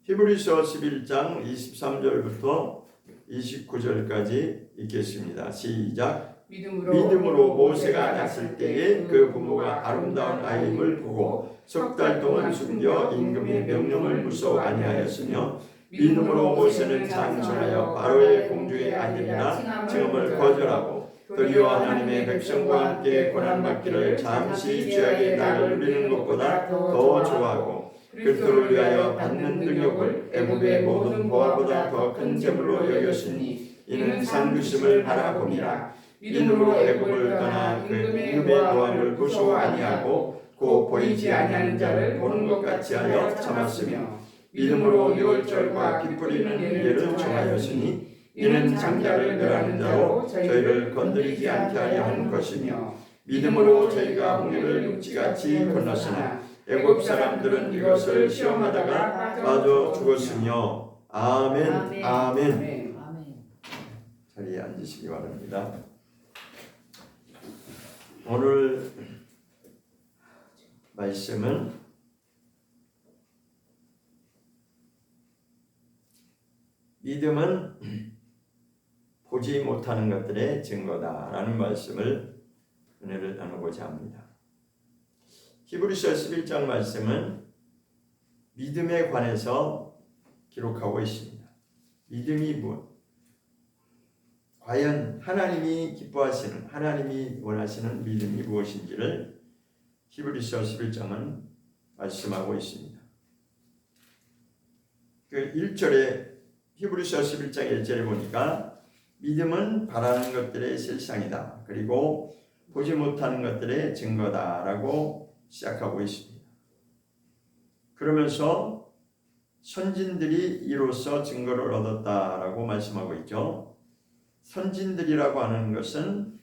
히브리서 11장 23절부터 29절까지 읽겠습니다. 시작. 믿음으로 모세가 났을 때에 그 부모가 아름다운 아임을 보고 석 달 동안 숨겨 임금의 명령을 무서워 아니하였으며 믿음으로 모세는 장성하여 바로의 공주의 아들이라 칭함을 거절하고 도리어 하나님의 백성과 함께 고난받기를 잠시 죄악의 날을 누리는 것보다 더 좋아하고 그리스도를 위하여 받는 능력을 애굽의 모든 보화보다 더 큰 재물로 여겼으니 이는 상주심을 바라봄이라. 믿음으로 애굽을 떠나 그 임금의 노함을 무서워 아니하고 곧 보이지 아니하는 자를 보는 것 같이 하여 참았으며 믿음으로 유월절과 피 뿌리는 예를 정하였으니 이는 장자를 멸하는 자로 저희를 건드리지 않게 하려 하는 것이며 믿음으로 저희가 홍해를 육지같이 건넜으나 애굽 사람들은 이것을 시험하다가 빠져 죽었으며. 아멘. 아멘. 자리에 앉으시기 바랍니다. 오늘 말씀은 믿음은 보지 못하는 것들의 증거다라는 말씀을 은혜를 나누고자 합니다. 히브리서 11장 말씀은 믿음에 관해서 기록하고 있습니다. 믿음이 무엇? 과연 하나님이 기뻐하시는, 하나님이 원하시는 믿음이 무엇인지를 히브리서 11장은 말씀하고 있습니다. 그 1절에 히브리서 11장 1절에 보니까 믿음은 바라는 것들의 실상이다. 그리고 보지 못하는 것들의 증거다라고 시작하고 있습니다. 그러면서 선진들이 이로써 증거를 얻었다라고 말씀하고 있죠. 선진들이라고 하는 것은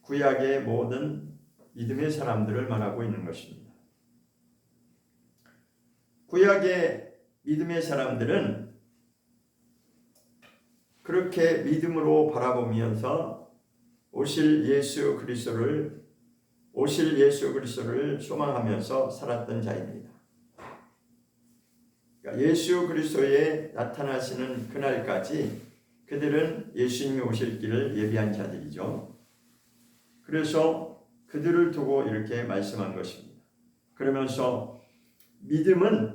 구약의 모든 믿음의 사람들을 말하고 있는 것입니다. 구약의 믿음의 사람들은 그렇게 믿음으로 바라보면서 오실 예수 그리스도를 소망하면서 살았던 자입니다. 그러니까 예수 그리스도에 나타나시는 그날까지 그들은 예수님이 오실 길을 예비한 자들이죠. 그래서 그들을 두고 이렇게 말씀한 것입니다. 그러면서 믿음으로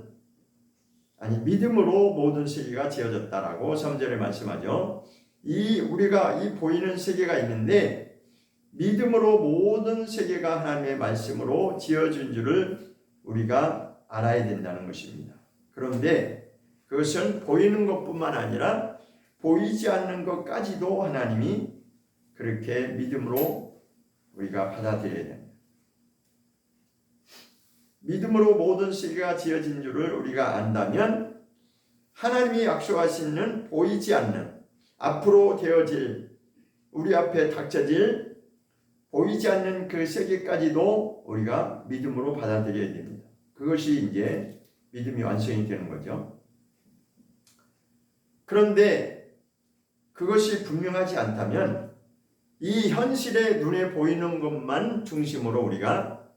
모든 세계가 지어졌다라고 3절에 말씀하죠. 우리가 이 보이는 세계가 있는데 믿음으로 모든 세계가 하나님의 말씀으로 지어진 줄을 우리가 알아야 된다는 것입니다. 그런데 그것은 보이는 것뿐만 아니라 보이지 않는 것까지도 하나님이 그렇게 믿음으로 우리가 받아들여야 됩니다. 믿음으로 모든 세계가 지어진 줄을 우리가 안다면 하나님이 약속하시는 보이지 않는 앞으로 되어질 우리 앞에 닥쳐질 보이지 않는 그 세계까지도 우리가 믿음으로 받아들여야 됩니다. 그것이 이제 믿음이 완성이 되는 거죠. 그런데 그것이 분명하지 않다면 이 현실의 눈에 보이는 것만 중심으로 우리가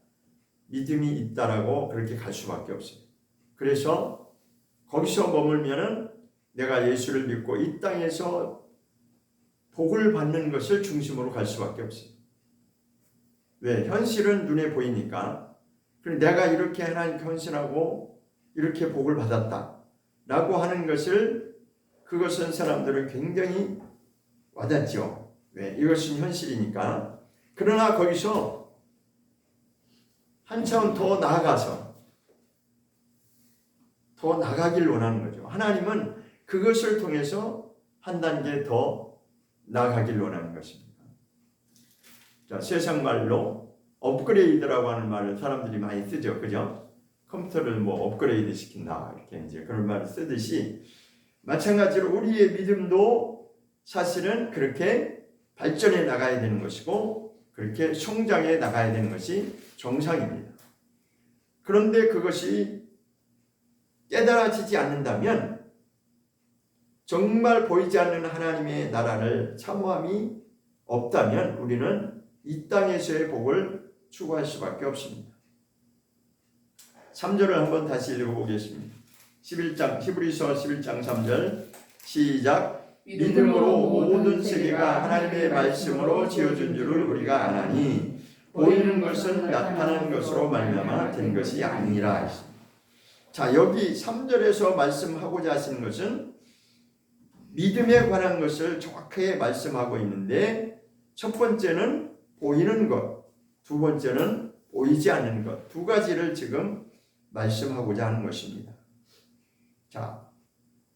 믿음이 있다라고 그렇게 갈 수밖에 없어요. 그래서 거기서 머물면은 내가 예수를 믿고 이 땅에서 복을 받는 것을 중심으로 갈 수밖에 없어요. 왜? 현실은 눈에 보이니까. 그럼 내가 이렇게 하나님께 헌신하고 이렇게 복을 받았다라고 하는 것을 그것은 사람들은 굉장히 와닿죠. 왜? 이것은 현실이니까. 그러나 거기서 한 차원 더 나아가서 더 나가길 원하는 거죠. 하나님은 그것을 통해서 한 단계 더 나아가길 원하는 것입니다. 자, 세상 말로 업그레이드라고 하는 말을 사람들이 많이 쓰죠. 그죠? 컴퓨터를 업그레이드 시킨다. 이렇게 이제 그런 말을 쓰듯이 마찬가지로 우리의 믿음도 사실은 그렇게 발전해 나가야 되는 것이고 그렇게 성장해 나가야 되는 것이 정상입니다. 그런데 그것이 깨달아지지 않는다면 정말 보이지 않는 하나님의 나라를 사모함이 없다면 우리는 이 땅에서의 복을 추구할 수밖에 없습니다. 3절을 한번 다시 읽어보겠습니다. 히브리서 11장 3절 시작. 믿음으로 모든 세계가 하나님의 말씀으로 지어준 줄을 우리가 아나니 보이는 것은 나타난 것으로 말미암아 된 것이 아니라. 자, 여기 3절에서 말씀하고자 하시는 것은 믿음에 관한 것을 정확하게 말씀하고 있는데, 첫 번째는 보이는 것, 두 번째는 보이지 않는 것, 두 가지를 지금 말씀하고자 하는 것입니다. 자,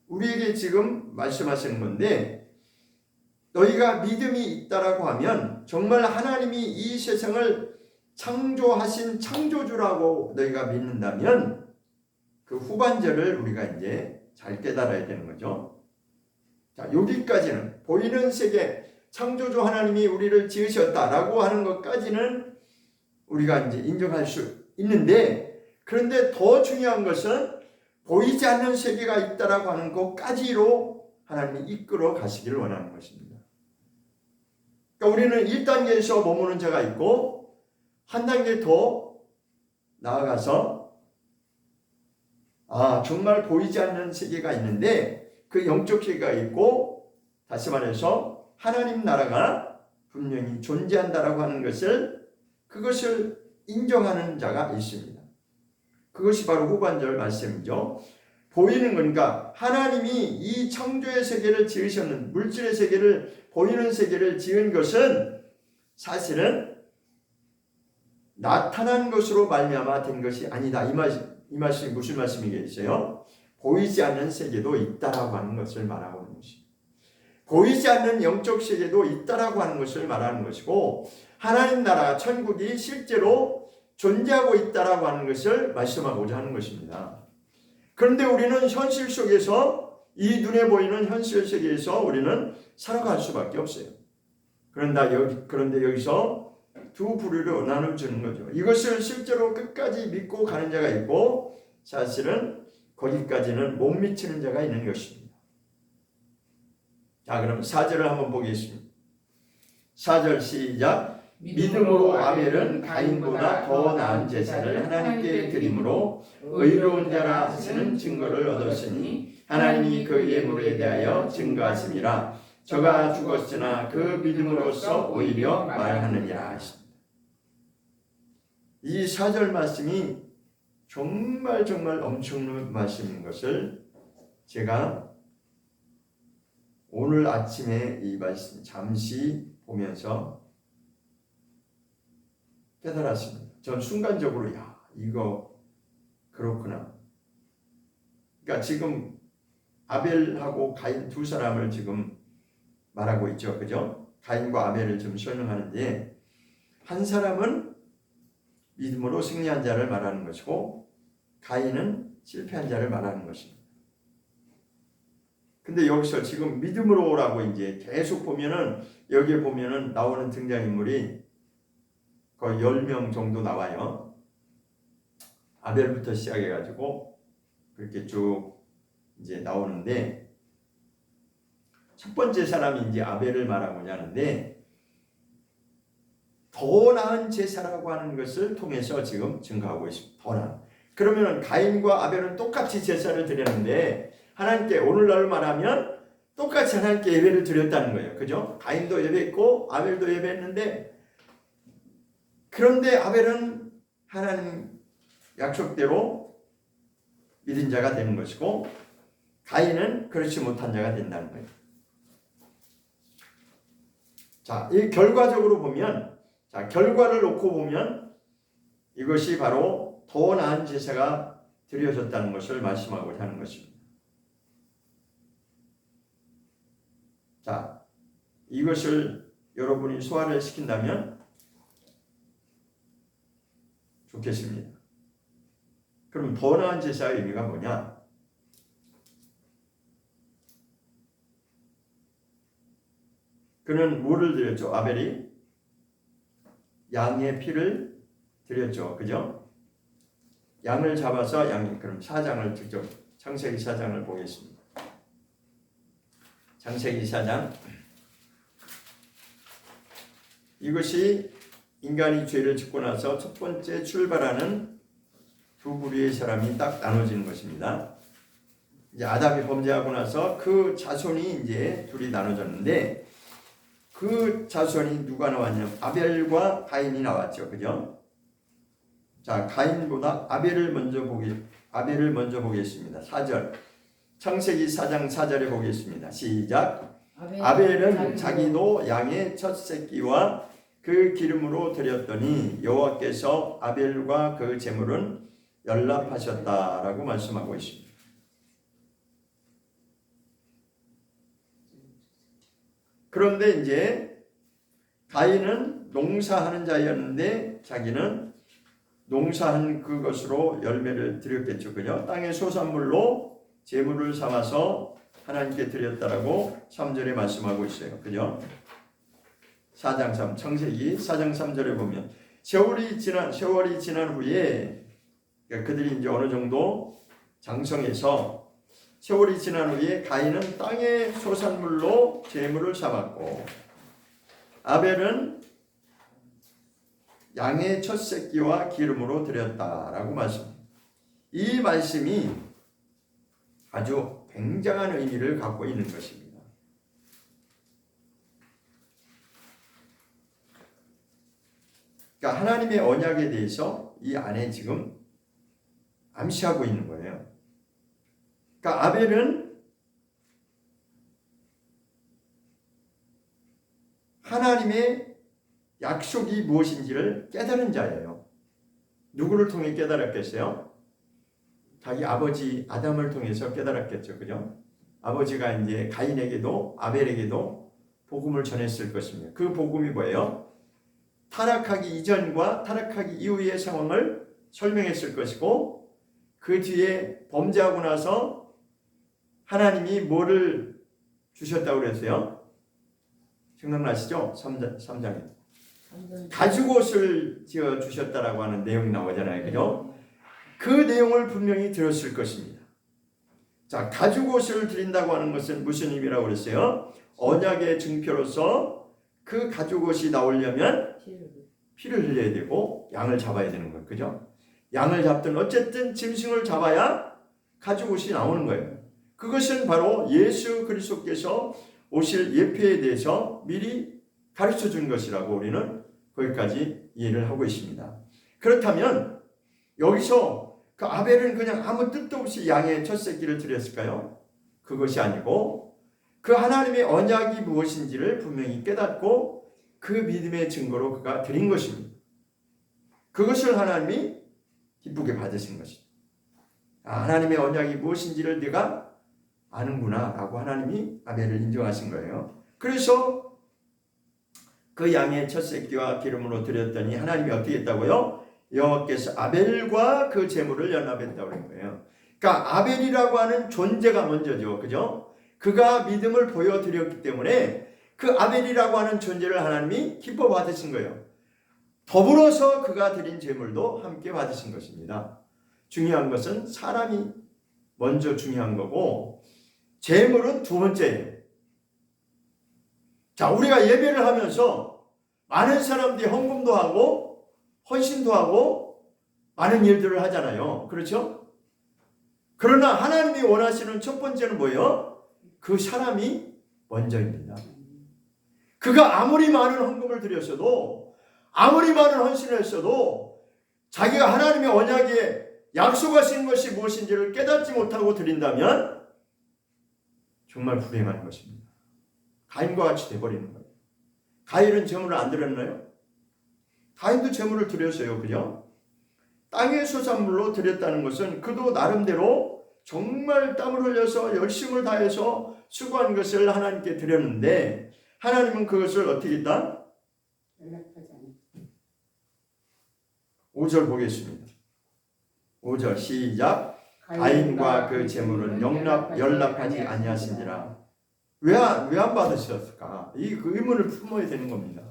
우리에게 지금 말씀하시는 건데, 너희가 믿음이 있다라고 하면 정말 하나님이 이 세상을 창조하신 창조주라고 너희가 믿는다면 그 후반절을 우리가 이제 잘 깨달아야 되는 거죠. 자, 여기까지는 보이는 세계, 창조주 하나님이 우리를 지으셨다라고 하는 것까지는 우리가 이제 인정할 수 있는데, 그런데 더 중요한 것은 보이지 않는 세계가 있다라고 하는 것까지로 하나님이 이끌어 가시기를 원하는 것입니다. 그러니까 우리는 1단계에서 머무는 자가 있고, 한 단계 더 나아가서 정말 보이지 않는 세계가 있는데, 그 영적 세계가 있고, 다시 말해서 하나님 나라가 분명히 존재한다라고 하는 것을, 그것을 인정하는 자가 있습니다. 그것이 바로 후반절 말씀이죠. 보이는 거니까 하나님이 이 창조의 세계를 지으셨는, 물질의 세계를, 보이는 세계를 지은 것은 사실은 나타난 것으로 말미암아 된 것이 아니다. 이 말씀이 무슨 말씀이겠어요? 보이지 않는 세계도 있다라고 하는 것을 말하고 있는 것입니다. 보이지 않는 영적 세계도 있다라고 하는 것을 말하는 것이고, 하나님 나라 천국이 실제로 존재하고 있다라고 하는 것을 말씀하고자 하는 것입니다. 그런데 우리는 현실 속에서, 이 눈에 보이는 현실 세계에서 우리는 살아갈 수밖에 없어요. 그런데 여기서 두 부류로 나눠주는 거죠. 이것을 실제로 끝까지 믿고 가는 자가 있고, 사실은 거기까지는 못 미치는 자가 있는 것입니다. 자, 그럼 4절을 한번 보겠습니다. 4절 시작. 믿음으로 아벨은 가인보다 더 나은 제사를 하나님께 드림으로 의로운 자라 하시는 증거를 얻었으니 하나님이 그 예물에 대하여 증거하심이라. 저가 죽었으나 그 믿음으로써 오히려 말하느니라 하십니다. 이 4절 말씀이 정말 엄청난 말씀인 것을 제가 오늘 아침에 이 말씀 잠시 보면서 깨달았습니다. 전 순간적으로 이거 그렇구나. 그러니까 지금 아벨하고 가인 두 사람을 지금 말하고 있죠. 그죠? 가인과 아벨을 지금 설명하는데, 한 사람은 믿음으로 승리한 자를 말하는 것이고, 가인은 실패한 자를 말하는 것입니다. 근데 여기서 지금 믿음으로라고 이제 계속 보면은, 여기에 보면은 나오는 등장인물이 거의 10명 정도 나와요. 아벨부터 시작해가지고 그렇게 쭉 이제 나오는데, 첫 번째 사람이 이제 아벨을 말하고자 하는데, 더 나은 제사라고 하는 것을 통해서 지금 증거하고 있습니다. 더 나은. 그러면 가인과 아벨은 똑같이 제사를 드렸는데, 하나님께 오늘날 말하면 똑같이 하나님께 예배를 드렸다는 거예요. 그죠? 가인도 예배했고 아벨도 예배했는데, 그런데 아벨은 하나님 약속대로 믿은 자가 되는 것이고, 가인은 그렇지 못한 자가 된다는 거예요. 자, 이 결과적으로 보면, 결과를 놓고 보면 이것이 바로 더 나은 제사가 드려졌다는 것을 말씀하고자 하는 것입니다. 자, 이것을 여러분이 소화를 시킨다면 좋겠습니다. 그럼 더 나은 제사의 의미가 뭐냐? 그는 뭐를 드렸죠? 아벨이 양의 피를 드렸죠. 그죠? 양을 잡아서 그럼 4장을 직접 창세기 4장을 보겠습니다. 창세기 4장. 이것이 인간이 죄를 짓고 나서 첫 번째 출발하는 두 부류의 사람이 딱 나눠지는 것입니다. 이제 아담이 범죄하고 나서 그 자손이 이제 둘이 나눠졌는데 그 자손이 누가 나왔냐면 아벨과 가인이 나왔죠. 그죠? 자, 가인보다 아벨을 먼저 보겠습니다. 4절. 창세기 4장 4절에 보겠습니다. 시작. 아벨은 자기도 양의 첫 새끼와 그 기름으로 드렸더니 여호와께서 아벨과 그 제물은 연락하셨다라고 말씀하고 있습니다. 그런데 이제 가인은 농사하는 자였는데 자기는 농사한 그것으로 열매를 드렸겠죠. 그죠? 땅의 소산물로 제물을 삼아서 하나님께 드렸다라고 3절에 말씀하고 있어요. 그죠? 4장 3, 창세기 4장 3절에 보면 세월이 지난 후에 그러니까 그들이 이제 어느 정도 장성해서 세월이 지난 후에 가인은 땅의 소산물로 제물을 삼았고 아벨은 양의 첫 새끼와 기름으로 드렸다라고 말씀합니다. 이 말씀이 아주 굉장한 의미를 갖고 있는 것입니다. 그러니까 하나님의 언약에 대해서 이 안에 지금 암시하고 있는 거예요. 그러니까 아벨은 하나님의 약속이 무엇인지를 깨달은 자예요. 누구를 통해 깨달았겠어요? 자기 아버지 아담을 통해서 깨달았겠죠. 그죠? 아버지가 이제 가인에게도 아벨에게도 복음을 전했을 것입니다. 그 복음이 뭐예요? 타락하기 이전과 타락하기 이후의 상황을 설명했을 것이고 그 뒤에 범죄하고 나서 하나님이 뭐를 주셨다고 그랬어요? 생각나시죠? 3장에 가죽옷을 지어 주셨다라고 하는 내용이 나오잖아요. 그죠? 그 내용을 분명히 들었을 것입니다. 자, 가죽옷을 드린다고 하는 것은 무슨 의미라고 그랬어요? 언약의 증표로서 그 가죽옷이 나오려면 피를 흘려야 되고 양을 잡아야 되는 거예요. 그죠? 양을 잡든 어쨌든 짐승을 잡아야 가죽옷이 나오는 거예요. 그것은 바로 예수 그리스도께서 오실 예표에 대해서 미리 가르쳐 준 것이라고 우리는 거기까지 이해를 하고 있습니다. 그렇다면 여기서 그 아벨은 그냥 아무 뜻도 없이 양의 첫 새끼를 드렸을까요? 그것이 아니고 그 하나님의 언약이 무엇인지를 분명히 깨닫고 그 믿음의 증거로 그가 드린 것입니다. 그것을 하나님이 기쁘게 받으신 것입니다. 하나님의 언약이 무엇인지를 내가 아는구나 라고 하나님이 아벨을 인정하신 거예요. 그래서 그 양의 첫 새끼와 기름으로 드렸더니 하나님이 어떻게 했다고요? 여호와께서 아벨과 그 제물을 연합했다고 그런 거예요. 그러니까 아벨이라고 하는 존재가 먼저죠. 그죠? 그가 믿음을 보여드렸기 때문에 그 아벨이라고 하는 존재를 하나님이 기뻐 받으신 거예요. 더불어서 그가 드린 제물도 함께 받으신 것입니다. 중요한 것은 사람이 먼저 중요한 거고 제물은 두 번째예요. 자, 우리가 예배를 하면서 많은 사람들이 헌금도 하고 헌신도 하고 많은 일들을 하잖아요. 그렇죠? 그러나 하나님이 원하시는 첫 번째는 뭐예요? 그 사람이 먼저입니다. 그가 아무리 많은 헌금을 드렸어도 아무리 많은 헌신을 했어도 자기가 하나님의 언약에 약속하신 것이 무엇인지를 깨닫지 못하고 드린다면 정말 불행한 것입니다. 가인과 같이 돼버리는 거예요. 가인은 제물을 안 드렸나요? 가인도 제물을 드렸어요. 그죠? 땅의 소산물로 드렸다는 것은 그도 나름대로 정말 땀을 흘려서 열심을 다해서 수고한 것을 하나님께 드렸는데 하나님은 그것을 어떻게 했다? 5절 보겠습니다. 5절 시작. 가인과 그 제물은 연락하지 아니하신지라. 왜 안 받으셨을까? 그 의문을 품어야 되는 겁니다.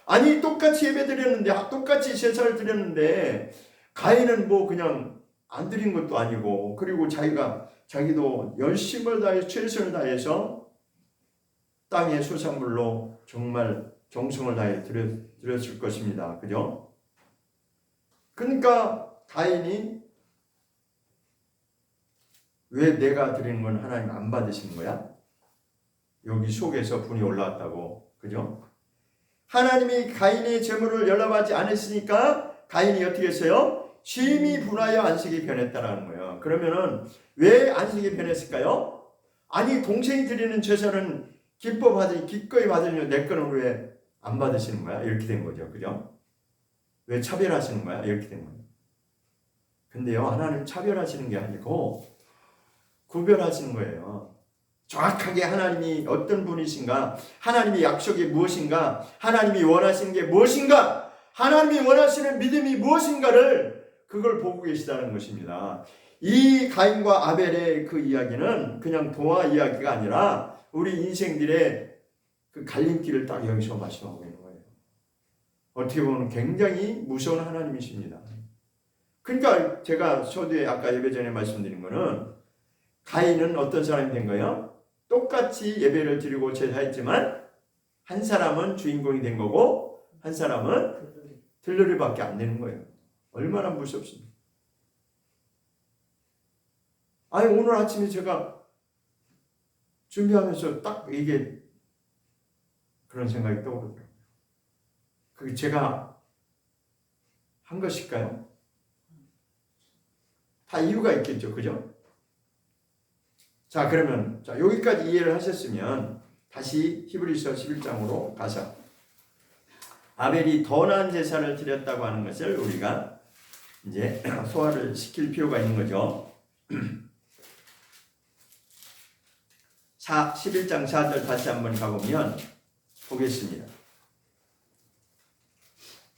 아니 똑같이 예배 드렸는데 똑같이 제사를 드렸는데 가인은 뭐 그냥 안 드린 것도 아니고 그리고 자기도 열심을 다해 최선을 다해서 땅의 소산물로 정말 정성을 다해 드렸을 것입니다. 그죠? 그러니까 가인이 왜 내가 드리는 건 하나님 안 받으시는 거야? 여기 속에서 분이 올라왔다고. 그죠? 하나님이 가인의 제물을 연락하지 않았으니까 가인이 어떻게 했어요? 심히 분하여 안식이 변했다라는 거예요. 그러면은 왜 안식이 변했을까요? 아니 동생이 드리는 제사는 기꺼이 받으려면 내 거는 왜 안 받으시는 거야? 이렇게 된 거죠. 그죠? 왜 차별하시는 거야? 이렇게 된 거예요. 근데요, 하나님 차별하시는 게 아니고 구별하시는 거예요. 정확하게 하나님이 어떤 분이신가, 하나님의 약속이 무엇인가, 하나님이 원하시는 게 무엇인가, 하나님이 원하시는 믿음이 무엇인가를 그걸 보고 계시다는 것입니다. 이 가인과 아벨의 그 이야기는 그냥 동화 이야기가 아니라 우리 인생들의 그 갈림길을 딱 여기서 말씀하고 있는 거예요. 어떻게 보면 굉장히 무서운 하나님이십니다. 그러니까 제가 서두에 아까 예배 전에 말씀드린 거는 가인은 어떤 사람이 된 거예요? 똑같이 예배를 드리고 제사했지만 한 사람은 주인공이 된 거고 한 사람은 들러리밖에 안 되는 거예요. 얼마나 무섭습니까? 아니 오늘 아침에 제가 준비하면서 딱 이게 그런 생각이 떠오르더라고요. 그게 제가 한 것일까요? 다 이유가 있겠죠. 그죠? 자, 그러면 여기까지 이해를 하셨으면 다시 히브리서 11장으로 가서 아벨이 더 나은 제사를 드렸다고 하는 것을 우리가 이제 소화를 시킬 필요가 있는 거죠. 11장 4절 다시 한번 가보면 보겠습니다.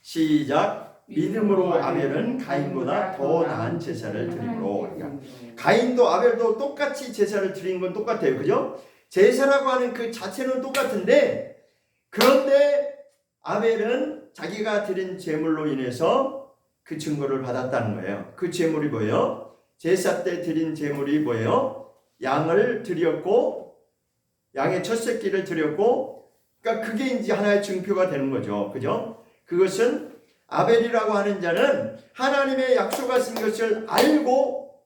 시작. 믿음으로 아벨은 가인보다 더 나은 제사를 드림으로. 그러니까 가인도 아벨도 똑같이 제사를 드린 건 똑같아요. 그죠? 제사라고 하는 그 자체는 똑같은데 그런데 아벨은 자기가 드린 제물로 인해서 그 증거를 받았다는 거예요. 그 제물이 뭐예요? 제사 때 드린 제물이 뭐예요? 양을 드렸고 양의 첫 새끼를 드렸고 그러니까 그게 이제 하나의 증표가 되는 거죠. 그죠? 그것은 아벨이라고 하는 자는 하나님의 약속하신 것을 알고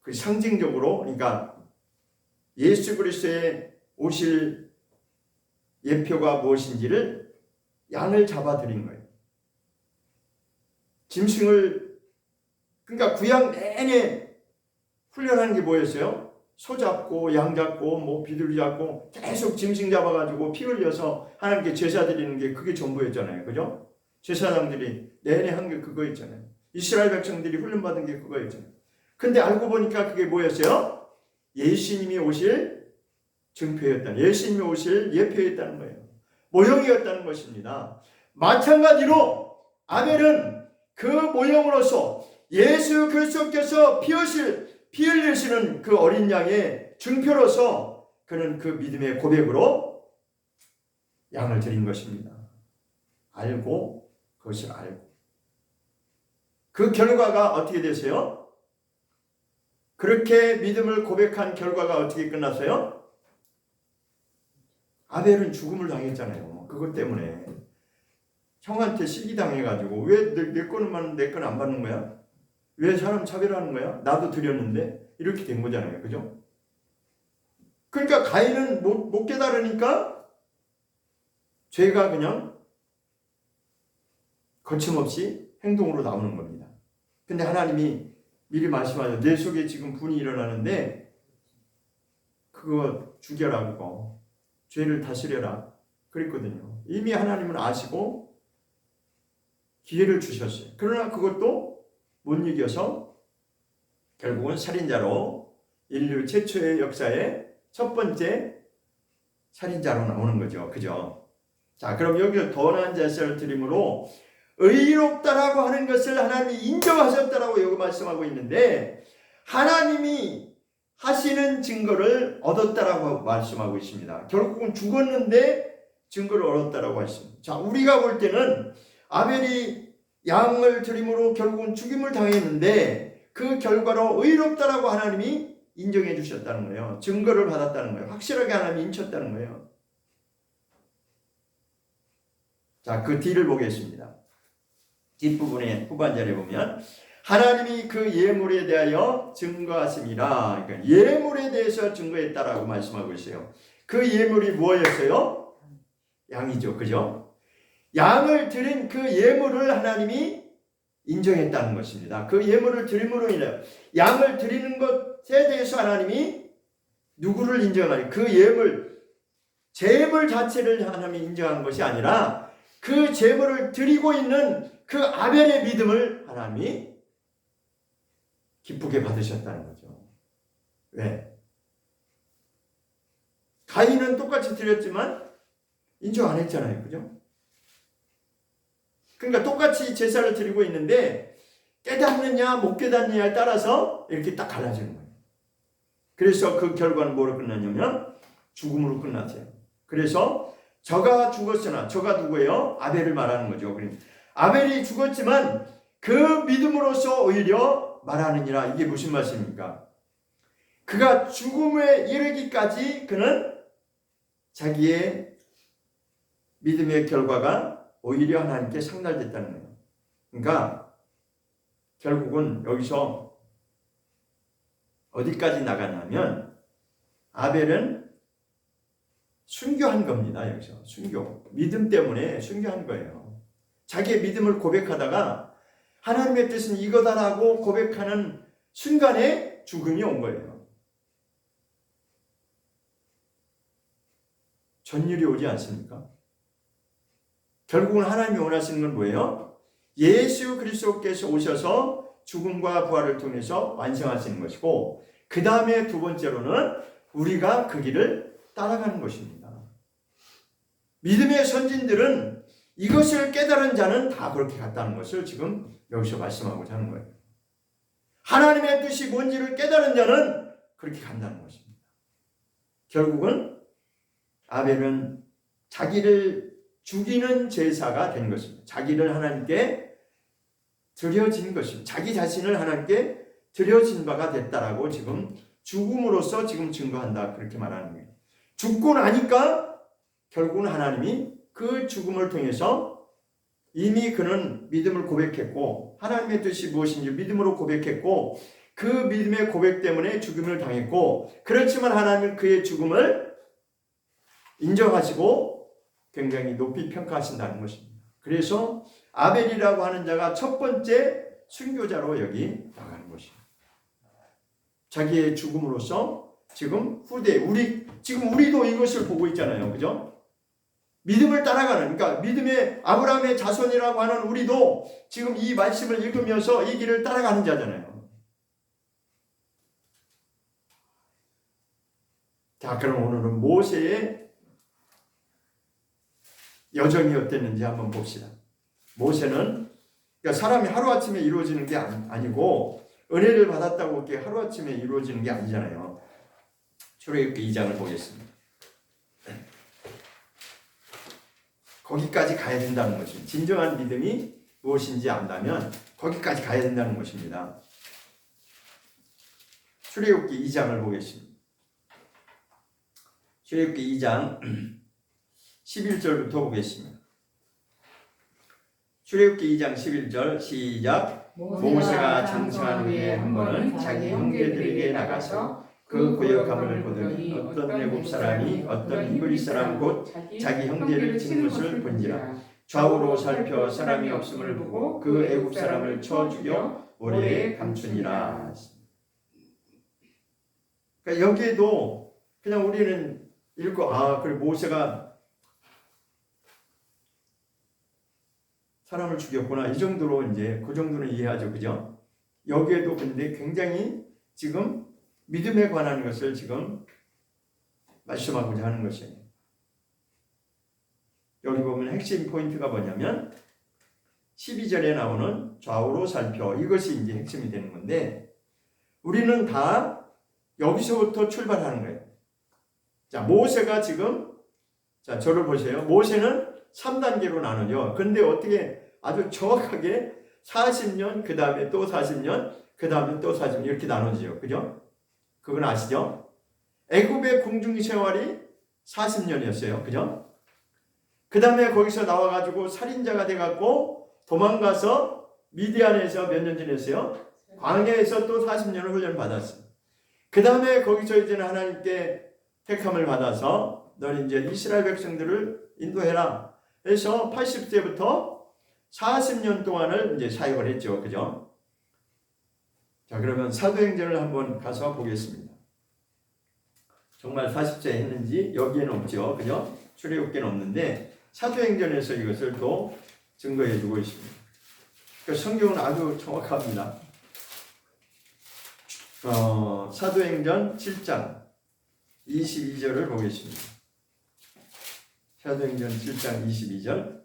그 상징적으로 그러니까 예수 그리스도의 오실 예표가 무엇인지를 양을 잡아 드린 거예요. 짐승을 그러니까 구약 내내 훈련하는 게 뭐였어요? 소 잡고 양 잡고 뭐 비둘기 잡고 계속 짐승 잡아가지고 피 흘려서 하나님께 제사 드리는 게 그게 전부였잖아요. 그죠? 제사장들이 내내 한 게 그거였잖아요. 이스라엘 백성들이 훈련받은 게 그거였잖아요. 근데 알고 보니까 그게 뭐였어요? 예수님이 오실 증표였다는, 예수님이 오실 예표였다는 거예요. 모형이었다는 것입니다. 마찬가지로 아벨은 그 모형으로서 예수 그리스도께서 피 흘리시는 그 어린 양의 증표로서 그는 그 믿음의 고백으로 양을 드린 것입니다. 알고 그것을 알고 그 결과가 어떻게 되세요? 그렇게 믿음을 고백한 결과가 어떻게 끝났어요? 아벨은 죽음을 당했잖아요. 그것 때문에 형한테 시기당해가지고 왜 내 거는 받는데 내 거는 안 받는 거야? 왜 사람 차별하는 거야? 나도 드렸는데 이렇게 된 거잖아요. 그죠? 그러니까 가인은 못 깨달으니까 죄가 그냥 거침없이 행동으로 나오는 겁니다. 근데 하나님이 미리 말씀하셔. 내 속에 지금 분이 일어나는데 그거 죽여라 그거. 죄를 다스려라. 그랬거든요. 이미 하나님은 아시고 기회를 주셨어요. 그러나 그것도 못 이겨서 결국은 살인자로 인류 최초의 역사의 첫 번째 살인자로 나오는 거죠. 그죠? 자, 그럼 여기서 더 나은 제사를 드림으로 의롭다라고 하는 것을 하나님이 인정하셨다라고 여기 말씀하고 있는데 하나님이 하시는 증거를 얻었다라고 말씀하고 있습니다. 결국은 죽었는데 증거를 얻었다라고 했습니다. 자, 우리가 볼 때는 아벨이 양을 드림으로 결국은 죽임을 당했는데 그 결과로 의롭다라고 하나님이 인정해 주셨다는 거예요. 증거를 받았다는 거예요. 확실하게 하나님이 인쳤다는 거예요. 자, 그 뒤를 보겠습니다. 뒷부분에 후반절에 보면 하나님이 그 예물에 대하여 증거하심이라. 그러니까 예물에 대해서 증거했다라고 말씀하고 있어요. 그 예물이 무엇이었어요? 양이죠. 그죠? 양을 드린 그 예물을 하나님이 인정했다는 것입니다. 그 예물을 드림으로 인하여 양을 드리는 것에 대해서 하나님이 누구를 인정하니? 그 예물, 제물 자체를 하나님이 인정한 것이 아니라 그 제물을 드리고 있는 그 아벨의 믿음을 하나님이 기쁘게 받으셨다는 거죠. 왜? 가인은 똑같이 드렸지만 인정 안 했잖아요. 그죠? 그러니까 똑같이 제사를 드리고 있는데 깨닫느냐 못 깨닫느냐에 따라서 이렇게 딱 갈라지는 거예요. 그래서 그 결과는 뭐로 끝났냐면 죽음으로 끝났어요. 그래서 저가 죽었으나, 저가 누구예요? 아벨을 말하는 거죠. 그러니까 아벨이 죽었지만 그 믿음으로써 오히려 말하느니라. 이게 무슨 말씀입니까? 그가 죽음에 이르기까지 그는 자기의 믿음의 결과가 오히려 하나님께 상달됐다는 거예요. 그러니까 결국은 여기서 어디까지 나갔냐면 아벨은 순교한 겁니다. 여기서 순교, 믿음 때문에 순교한 거예요. 자기의 믿음을 고백하다가 하나님의 뜻은 이거다라고 고백하는 순간에 죽음이 온 거예요. 전율이 오지 않습니까? 결국은 하나님이 원하시는 건 뭐예요? 예수 그리스도께서 오셔서 죽음과 부활을 통해서 완성하시는 것이고, 그 다음에 두 번째로는 우리가 그 길을 따라가는 것입니다. 믿음의 선진들은 이것을 깨달은 자는 다 그렇게 갔다는 것을 지금 여기서 말씀하고자 하는 거예요. 하나님의 뜻이 뭔지를 깨달은 자는 그렇게 간다는 것입니다. 결국은 아벨은 자기를 죽이는 제사가 된 것입니다. 자기를 하나님께 드려진 것입니다. 자기 자신을 하나님께 드려진 바가 됐다라고 지금 죽음으로써 지금 증거한다, 그렇게 말하는 거예요. 죽고 나니까 결국은 하나님이 그 죽음을 통해서 이미 그는 믿음을 고백했고 하나님의 뜻이 무엇인지 믿음으로 고백했고 그 믿음의 고백 때문에 죽음을 당했고, 그렇지만 하나님은 그의 죽음을 인정하시고 굉장히 높이 평가하신다는 것입니다. 그래서 아벨이라고 하는 자가 첫 번째 순교자로 여기 나가는 것입니다. 자기의 죽음으로써 지금 후대, 지금 우리도 이것을 보고 있잖아요. 그죠? 믿음을 따라가는, 그러니까 믿음의 아브라함의 자손이라고 하는 우리도 지금 이 말씀을 읽으면서 이 길을 따라가는 자잖아요. 자, 그럼 오늘은 모세의 여정이 어땠는지 한번 봅시다. 모세는 그러니까 사람이 하루아침에 이루어지는 게 아니고 은혜를 받았다고 이렇게 하루아침에 이루어지는 게 아니잖아요. 출애굽기 2장을 보겠습니다. 거기까지 가야 된다는 것입니다. 진정한 믿음이 무엇인지 안다면 거기까지 가야 된다는 것입니다. 출애굽기 2장을 보겠습니다. 출애굽기 2장 11절부터 보겠습니다. 출애굽기 2장 11절 시작. 모세가 장성한 후에 한 번은 자기 형제들에게 나가서 그 구역함을 보더니 어떤 애굽 사람이 어떤 히브리 사람 곧 자기 형제를 치는 것을 본지라. 좌우로 살펴 사람이 없음을 보고 그 애굽 사람을 쳐 죽여 모래에 감추니라. 그러니까 여기에도 그냥 우리는 읽고 그래 모세가 사람을 죽였구나 이 정도로 이제 그 정도는 이해하죠. 그죠? 여기에도 근데 굉장히 지금 믿음에 관한 것을 지금 말씀하고자 하는 것이에요. 여기 보면 핵심 포인트가 뭐냐면 12절에 나오는 좌우로 살펴, 이것이 이제 핵심이 되는 건데 우리는 다 여기서부터 출발하는 거예요. 자, 모세가 지금 자, 저를 보세요. 모세는 3단계로 나누죠. 근데 어떻게 아주 정확하게 40년, 그 다음에 또 40년, 그 다음에 또 40년 이렇게 나눠지죠. 그죠? 그건 아시죠? 애굽의 궁중 생활이 40년이었어요. 그죠? 그 다음에 거기서 나와가지고 살인자가 돼갖고 도망가서 미디안에서 몇 년 지냈어요? 광야에서 또 40년을 훈련을 받았어요. 그 다음에 거기서 이제는 하나님께 택함을 받아서 너는 이제 이스라엘 백성들을 인도해라 해서 80세부터 40년 동안을 이제 사역을 했죠. 그죠? 자, 그러면 사도행전을 한번 가서 보겠습니다. 정말 40세 했는지 여기에는 없죠. 그죠? 출애굽기는 없는데 사도행전에서 이것을 또 증거해 주고 있습니다. 그러니까 성경은 아주 정확합니다. 사도행전 7장 22절을 보겠습니다. 사도행전 7장 22절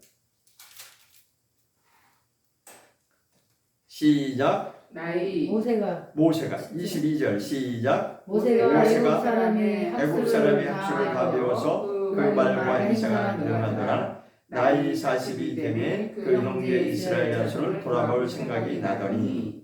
시작. 모세가 22절 시작. 모세가 애굽 사람의 학술을 다 배워서 그 말과 행사가 능하더라. 나이 40이 되매 그 형제 이스라엘 자손을 돌아볼 생각이 나더니.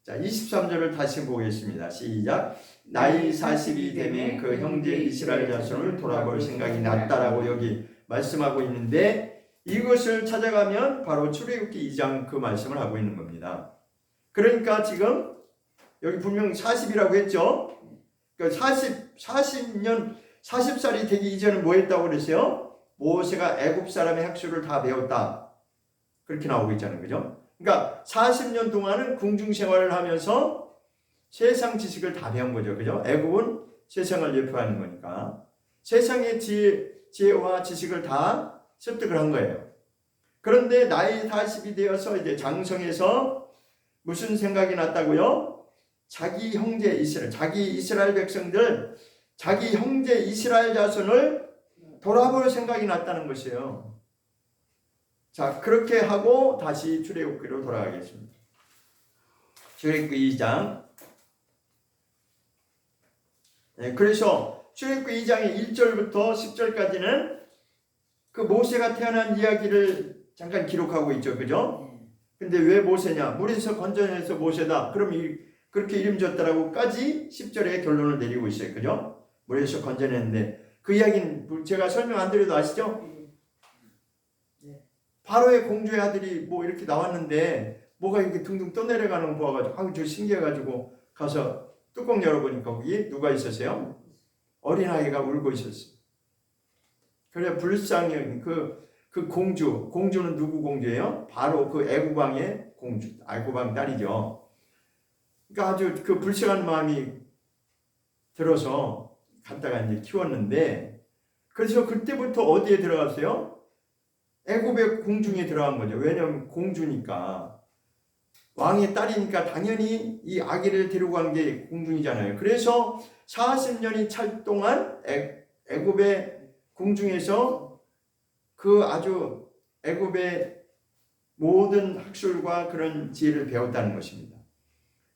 자, 23절을 다시 보겠습니다. 시작. 나이 40이 되매 그 형제 이스라엘 자손을 돌아볼 생각이 났다라고 여기 말씀하고 있는데, 이것을 찾아가면 바로 출애굽기 2장 그 말씀을 하고 있는 겁니다. 그러니까 지금 여기 분명히 40이라고 했죠. 그러니까 40살이 되기 이전은 뭐 했다고 그랬어요? 모세가 애굽 사람의 학술을 다 배웠다. 그렇게 나오고 있잖아요. 그죠? 그러니까 40년 동안은 궁중 생활을 하면서 세상 지식을 다 배운 거죠. 그죠? 애굽은 세상을 예표하는 거니까 세상의 지혜와 지식을 다 습득을 한 거예요. 그런데 나이 40이 되어서 이제 장성해서 무슨 생각이 났다고요? 자기 형제 이스라엘, 자기 이스라엘 백성들, 자기 형제 이스라엘 자손을 돌아볼 생각이 났다는 것이에요. 자, 그렇게 하고 다시 출애굽기로 돌아가겠습니다. 출애굽기 2장. 네, 그래서 출애굽기 2장의 1절부터 10절까지는 그 모세가 태어난 이야기를 잠깐 기록하고 있죠. 그죠? 근데 왜 모세냐? 물에서 건져내서 모세다. 그럼 그렇게 이름 줬다라고까지 10절에 결론을 내리고 있어요. 그죠? 물에서 건져냈는데 그 이야기는 제가 설명 안 드려도 아시죠? 바로의 공주의 아들이 뭐 이렇게 나왔는데 뭐가 이렇게 둥둥 떠내려가는 거 보아가지고 아유 저 신기해가지고 가서 뚜껑 열어보니까 거기 누가 있었어요? 어린아이가 울고 있었어요. 그래 불쌍히 그 공주는 누구 공주예요? 바로 그 애굽왕의 공주, 애굽왕 딸이죠. 그러니까 아주 그 불쌍한 마음이 들어서 갖다가 이제 키웠는데, 그래서 그때부터 어디에 들어갔어요? 애굽의 궁중에 들어간 거죠. 왜냐하면 공주니까, 왕의 딸이니까 당연히 이 아기를 데리고 간 게 궁중이잖아요. 그래서 40년이 찰 동안 애굽의 궁중에서 그 아주 애굽의 모든 학술과 그런 지혜를 배웠다는 것입니다.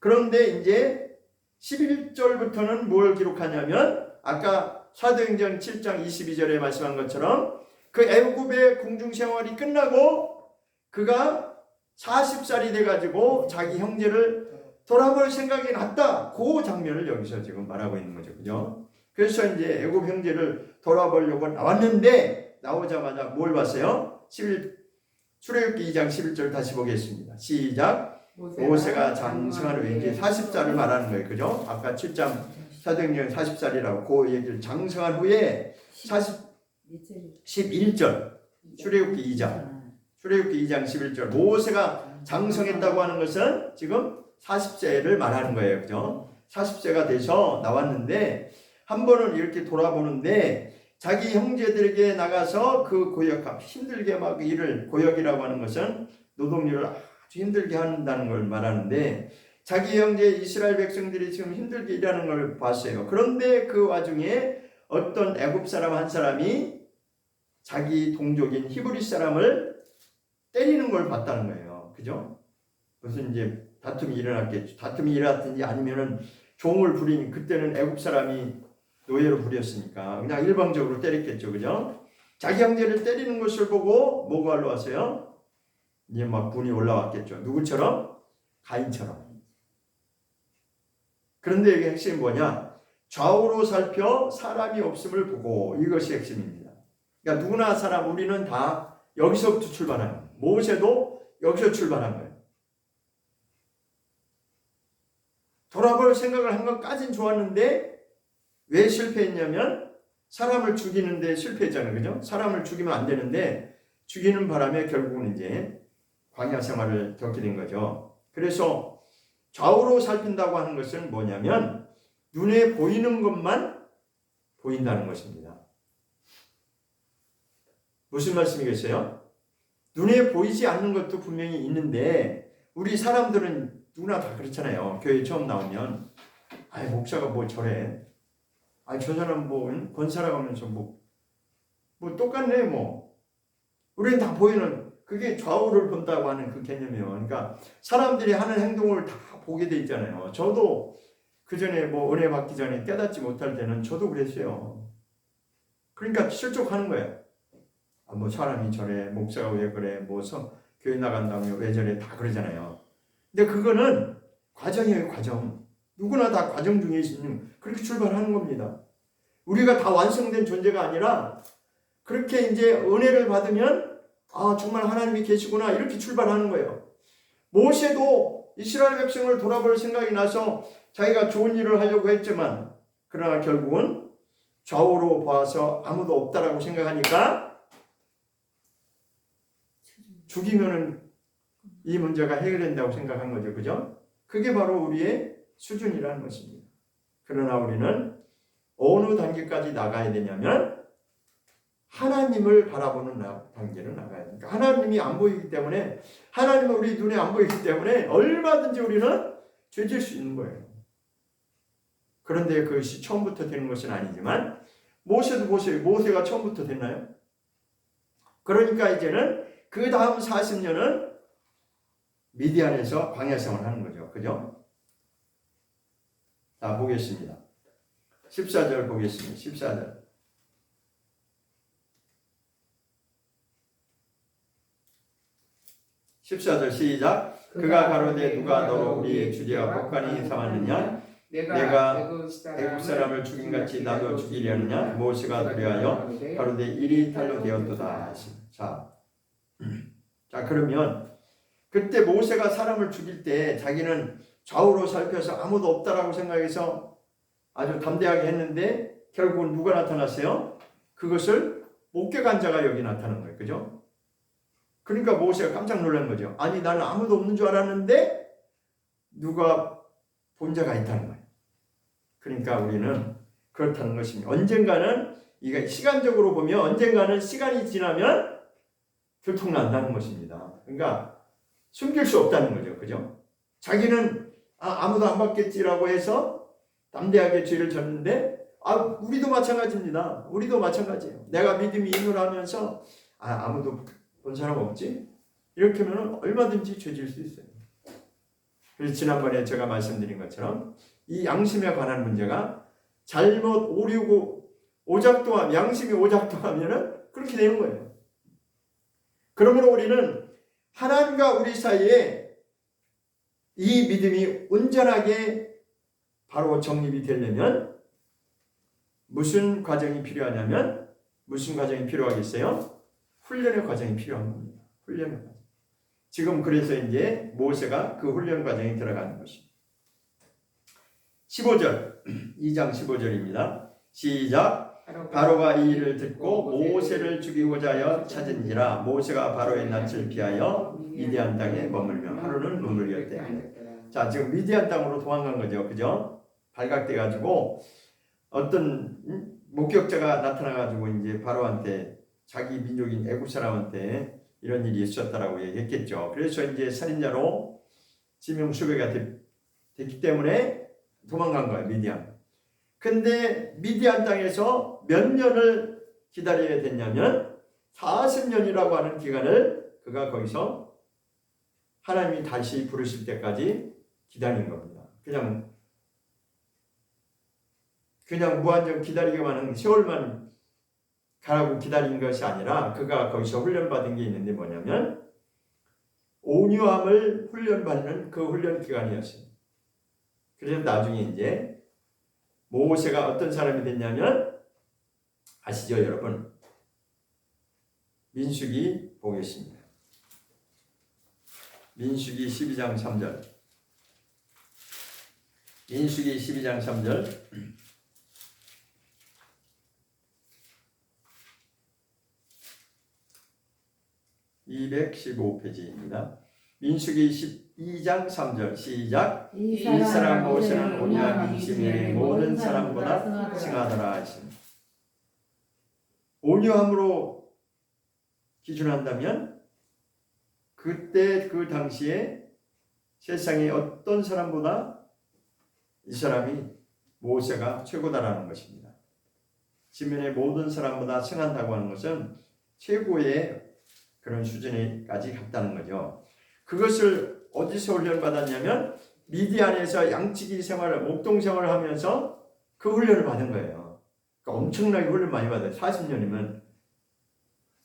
그런데 이제 11절부터는 뭘 기록하냐면 아까 사도행전 7장 22절에 말씀한 것처럼 그 애굽의 궁중 생활이 끝나고 그가 40살이 돼가지고 자기 형제를 돌아볼 생각이 났다. 그 장면을 여기서 지금 말하고 있는 거죠. 그죠? 그래서 이제 애굽 형제를 돌아보려고 나왔는데 나오자마자 뭘 봤어요? 출애굽기 2장 11절 다시 보겠습니다. 시작. 모세가 장성한 후에 이제 40살을 말하는 거예요. 그죠? 아까 7장 사도행전 40살이라고 그 얘기를 장성한 후에 11절 출애굽기 2장 11절 모세가 장성했다고 하는 것은 지금 40세를 말하는 거예요. 그죠? 40세가 돼서 나왔는데 한 번은 이렇게 돌아보는데 자기 형제들에게 나가서 그 고역함, 힘들게 막 일을, 고역이라고 하는 것은 노동일을 아주 힘들게 한다는 걸 말하는데 자기 형제 이스라엘 백성들이 지금 힘들게 일하는 걸 봤어요. 그런데 그 와중에 어떤 애굽 사람 한 사람이 자기 동족인 히브리 사람을 때리는 걸 봤다는 거예요. 그죠? 무슨 이제 다툼이 일어났겠죠. 다툼이 일어났든지 아니면은 종을 부리니 그때는 애굽 사람이 노예로 부렸으니까 그냥 일방적으로 때렸겠죠. 그죠? 자기 형제를 때리는 것을 보고 뭐가 올라왔어요? 이제 막 분이 올라왔겠죠. 누구처럼? 가인처럼. 그런데 이게 핵심이 뭐냐? 좌우로 살펴 사람이 없음을 보고, 이것이 핵심입니다. 그러니까 누구나 우리는 다 여기서부터 출발하는 거예요. 모세도 여기서 출발한 거예요. 생각을 한 것까진 좋았는데 왜 실패했냐면 사람을 죽이는데 실패했잖아요. 그죠? 사람을 죽이면 안 되는데 죽이는 바람에 결국은 이제 광야 생활을 겪게 된 거죠. 그래서 좌우로 살핀다고 하는 것은 뭐냐면 눈에 보이는 것만 보인다는 것입니다. 무슨 말씀이겠어요? 눈에 보이지 않는 것도 분명히 있는데 우리 사람들은 누구나 다 그렇잖아요. 교회 처음 나오면 아이 목사가 뭐 저래. 아이 저 사람 뭐 권사라고 뭐 똑같네 뭐. 우리는 다 보이는 그게 좌우를 본다고 하는 그 개념이에요. 그러니까 사람들이 하는 행동을 다 보게 돼 있잖아요. 저도 그 전에 뭐 은혜 받기 전에 깨닫지 못할 때는 저도 그랬어요. 그러니까 실족하는 거예요. 아, 뭐 사람이 저래, 목사가 왜 그래, 뭐 교회 나간다면 왜 저래 다 그러잖아요. 근데 그거는 과정이에요, 과정. 누구나 다 과정 중에 있는 그렇게 출발하는 겁니다. 우리가 다 완성된 존재가 아니라 그렇게 이제 은혜를 받으면 아 정말 하나님이 계시구나 이렇게 출발하는 거예요. 모세도 이스라엘 백성을 돌아볼 생각이 나서 자기가 좋은 일을 하려고 했지만 그러나 결국은 좌우로 봐서 아무도 없다라고 생각하니까 죽이면은 이 문제가 해결된다고 생각한 거죠. 그죠? 그게 바로 우리의 수준이라는 것입니다. 그러나 우리는 어느 단계까지 나가야 되냐면 하나님을 바라보는 단계로 나가야 됩니다. 하나님이 안 보이기 때문에 하나님은 우리 눈에 안 보이기 때문에 얼마든지 우리는 죄질 수 있는 거예요. 그런데 그것이 처음부터 되는 것은 아니지만 모세도 보세요. 모세가 처음부터 됐나요? 그러니까 이제는 그 다음 40년은 미디안에서 광야 생활을 하는 거죠. 그죠? 자, 보겠습니다. 14절 보겠습니다. 14절. 14절 시작. 그가 가로되 누가 너로 우리의 주제와 법관이 삼았느냐? 내가 애국 사람을 죽인 같이 나도 죽이려느냐? 모세가 두려하여 가로되 일이 탈로 되었도다. 자, 그러면 그때 모세가 사람을 죽일 때 자기는 좌우로 살펴서 아무도 없다라고 생각해서 아주 담대하게 했는데 결국은 누가 나타났어요? 그것을 목격한 자가 여기 나타난 거예요. 그죠? 그러니까 모세가 깜짝 놀란 거죠. 아니 나는 아무도 없는 줄 알았는데 누가 본 자가 있다는 거예요. 그러니까 우리는 그렇다는 것입니다. 언젠가는 이게 시간적으로 보면 언젠가는 시간이 지나면 들통난다는 것입니다. 그러니까 숨길 수 없다는 거죠. 그죠? 자기는 아무도 안 받겠지라고 해서 담대하게 죄를 졌는데 우리도 마찬가지입니다. 우리도 마찬가지예요. 내가 믿음이 인을 하면서 아무도 본 사람 없지? 이렇게 하면 얼마든지 죄질 수 있어요. 그래서 지난번에 제가 말씀드린 것처럼 이 양심에 관한 문제가 잘못 오류고 오작동하면 양심이 오작동하면은 그렇게 되는 거예요. 그러므로 우리는 하나님과 우리 사이에 이 믿음이 온전하게 바로 정립이 되려면 무슨 과정이 필요하냐면 무슨 과정이 필요하겠어요? 훈련의 과정이 필요한 겁니다. 훈련의 과정. 지금 그래서 이제 모세가 그 훈련 과정에 들어가는 것입니다. 15절, 2장 15절입니다. 시작. 바로가 이 일을 듣고 모세를 죽이고자 하여 찾은지라 모세가 바로의 낯을 피하여 미디안 땅에 머물며 하루는 눈물이었대. 자, 지금 미디안 땅으로 도망간 거죠. 그죠? 발각돼 가지고 어떤 목격자가 나타나 가지고 이제 바로한테 자기 민족인 애굽 사람한테 이런 일이 있었다라고 얘기했겠죠. 그래서 이제 살인자로 지명 수배가 됐기 때문에 도망간 거예요. 미디안. 근데 미디안 땅에서 몇 년을 기다려야 됐냐면 40년이라고 하는 기간을 그가 거기서 하나님이 다시 부르실 때까지 기다린 겁니다. 그냥 무한정 기다리기만 하는 세월만 가라고 기다린 것이 아니라 그가 거기서 훈련받은 게 있는데 뭐냐면 온유함을 훈련받는 그 훈련 기간이었어요. 그래서 나중에 이제 모세가 어떤 사람이 됐냐면 아시죠 여러분? 민수기 보겠습니다. 민수기 12장 3절. 민수기 12장 3절. 215페이지입니다. 민수기 12장 3절 시작. 이 사람 모세는 온유한 민심의 모든 사람보다 승하더라 하십니다. 온유함으로 기준한다면 그때 그 당시에 세상의 어떤 사람보다 이 사람이 모세가 최고다라는 것입니다. 지면의 모든 사람보다 승한다고 하는 것은 최고의 그런 수준에까지 갔다는 거죠. 그것을 어디서 훈련받았냐면 미디안에서 양치기 생활을, 목동 생활을 하면서 그 훈련을 받은 거예요. 그러니까 엄청나게 훈련 많이 받아요. 40년이면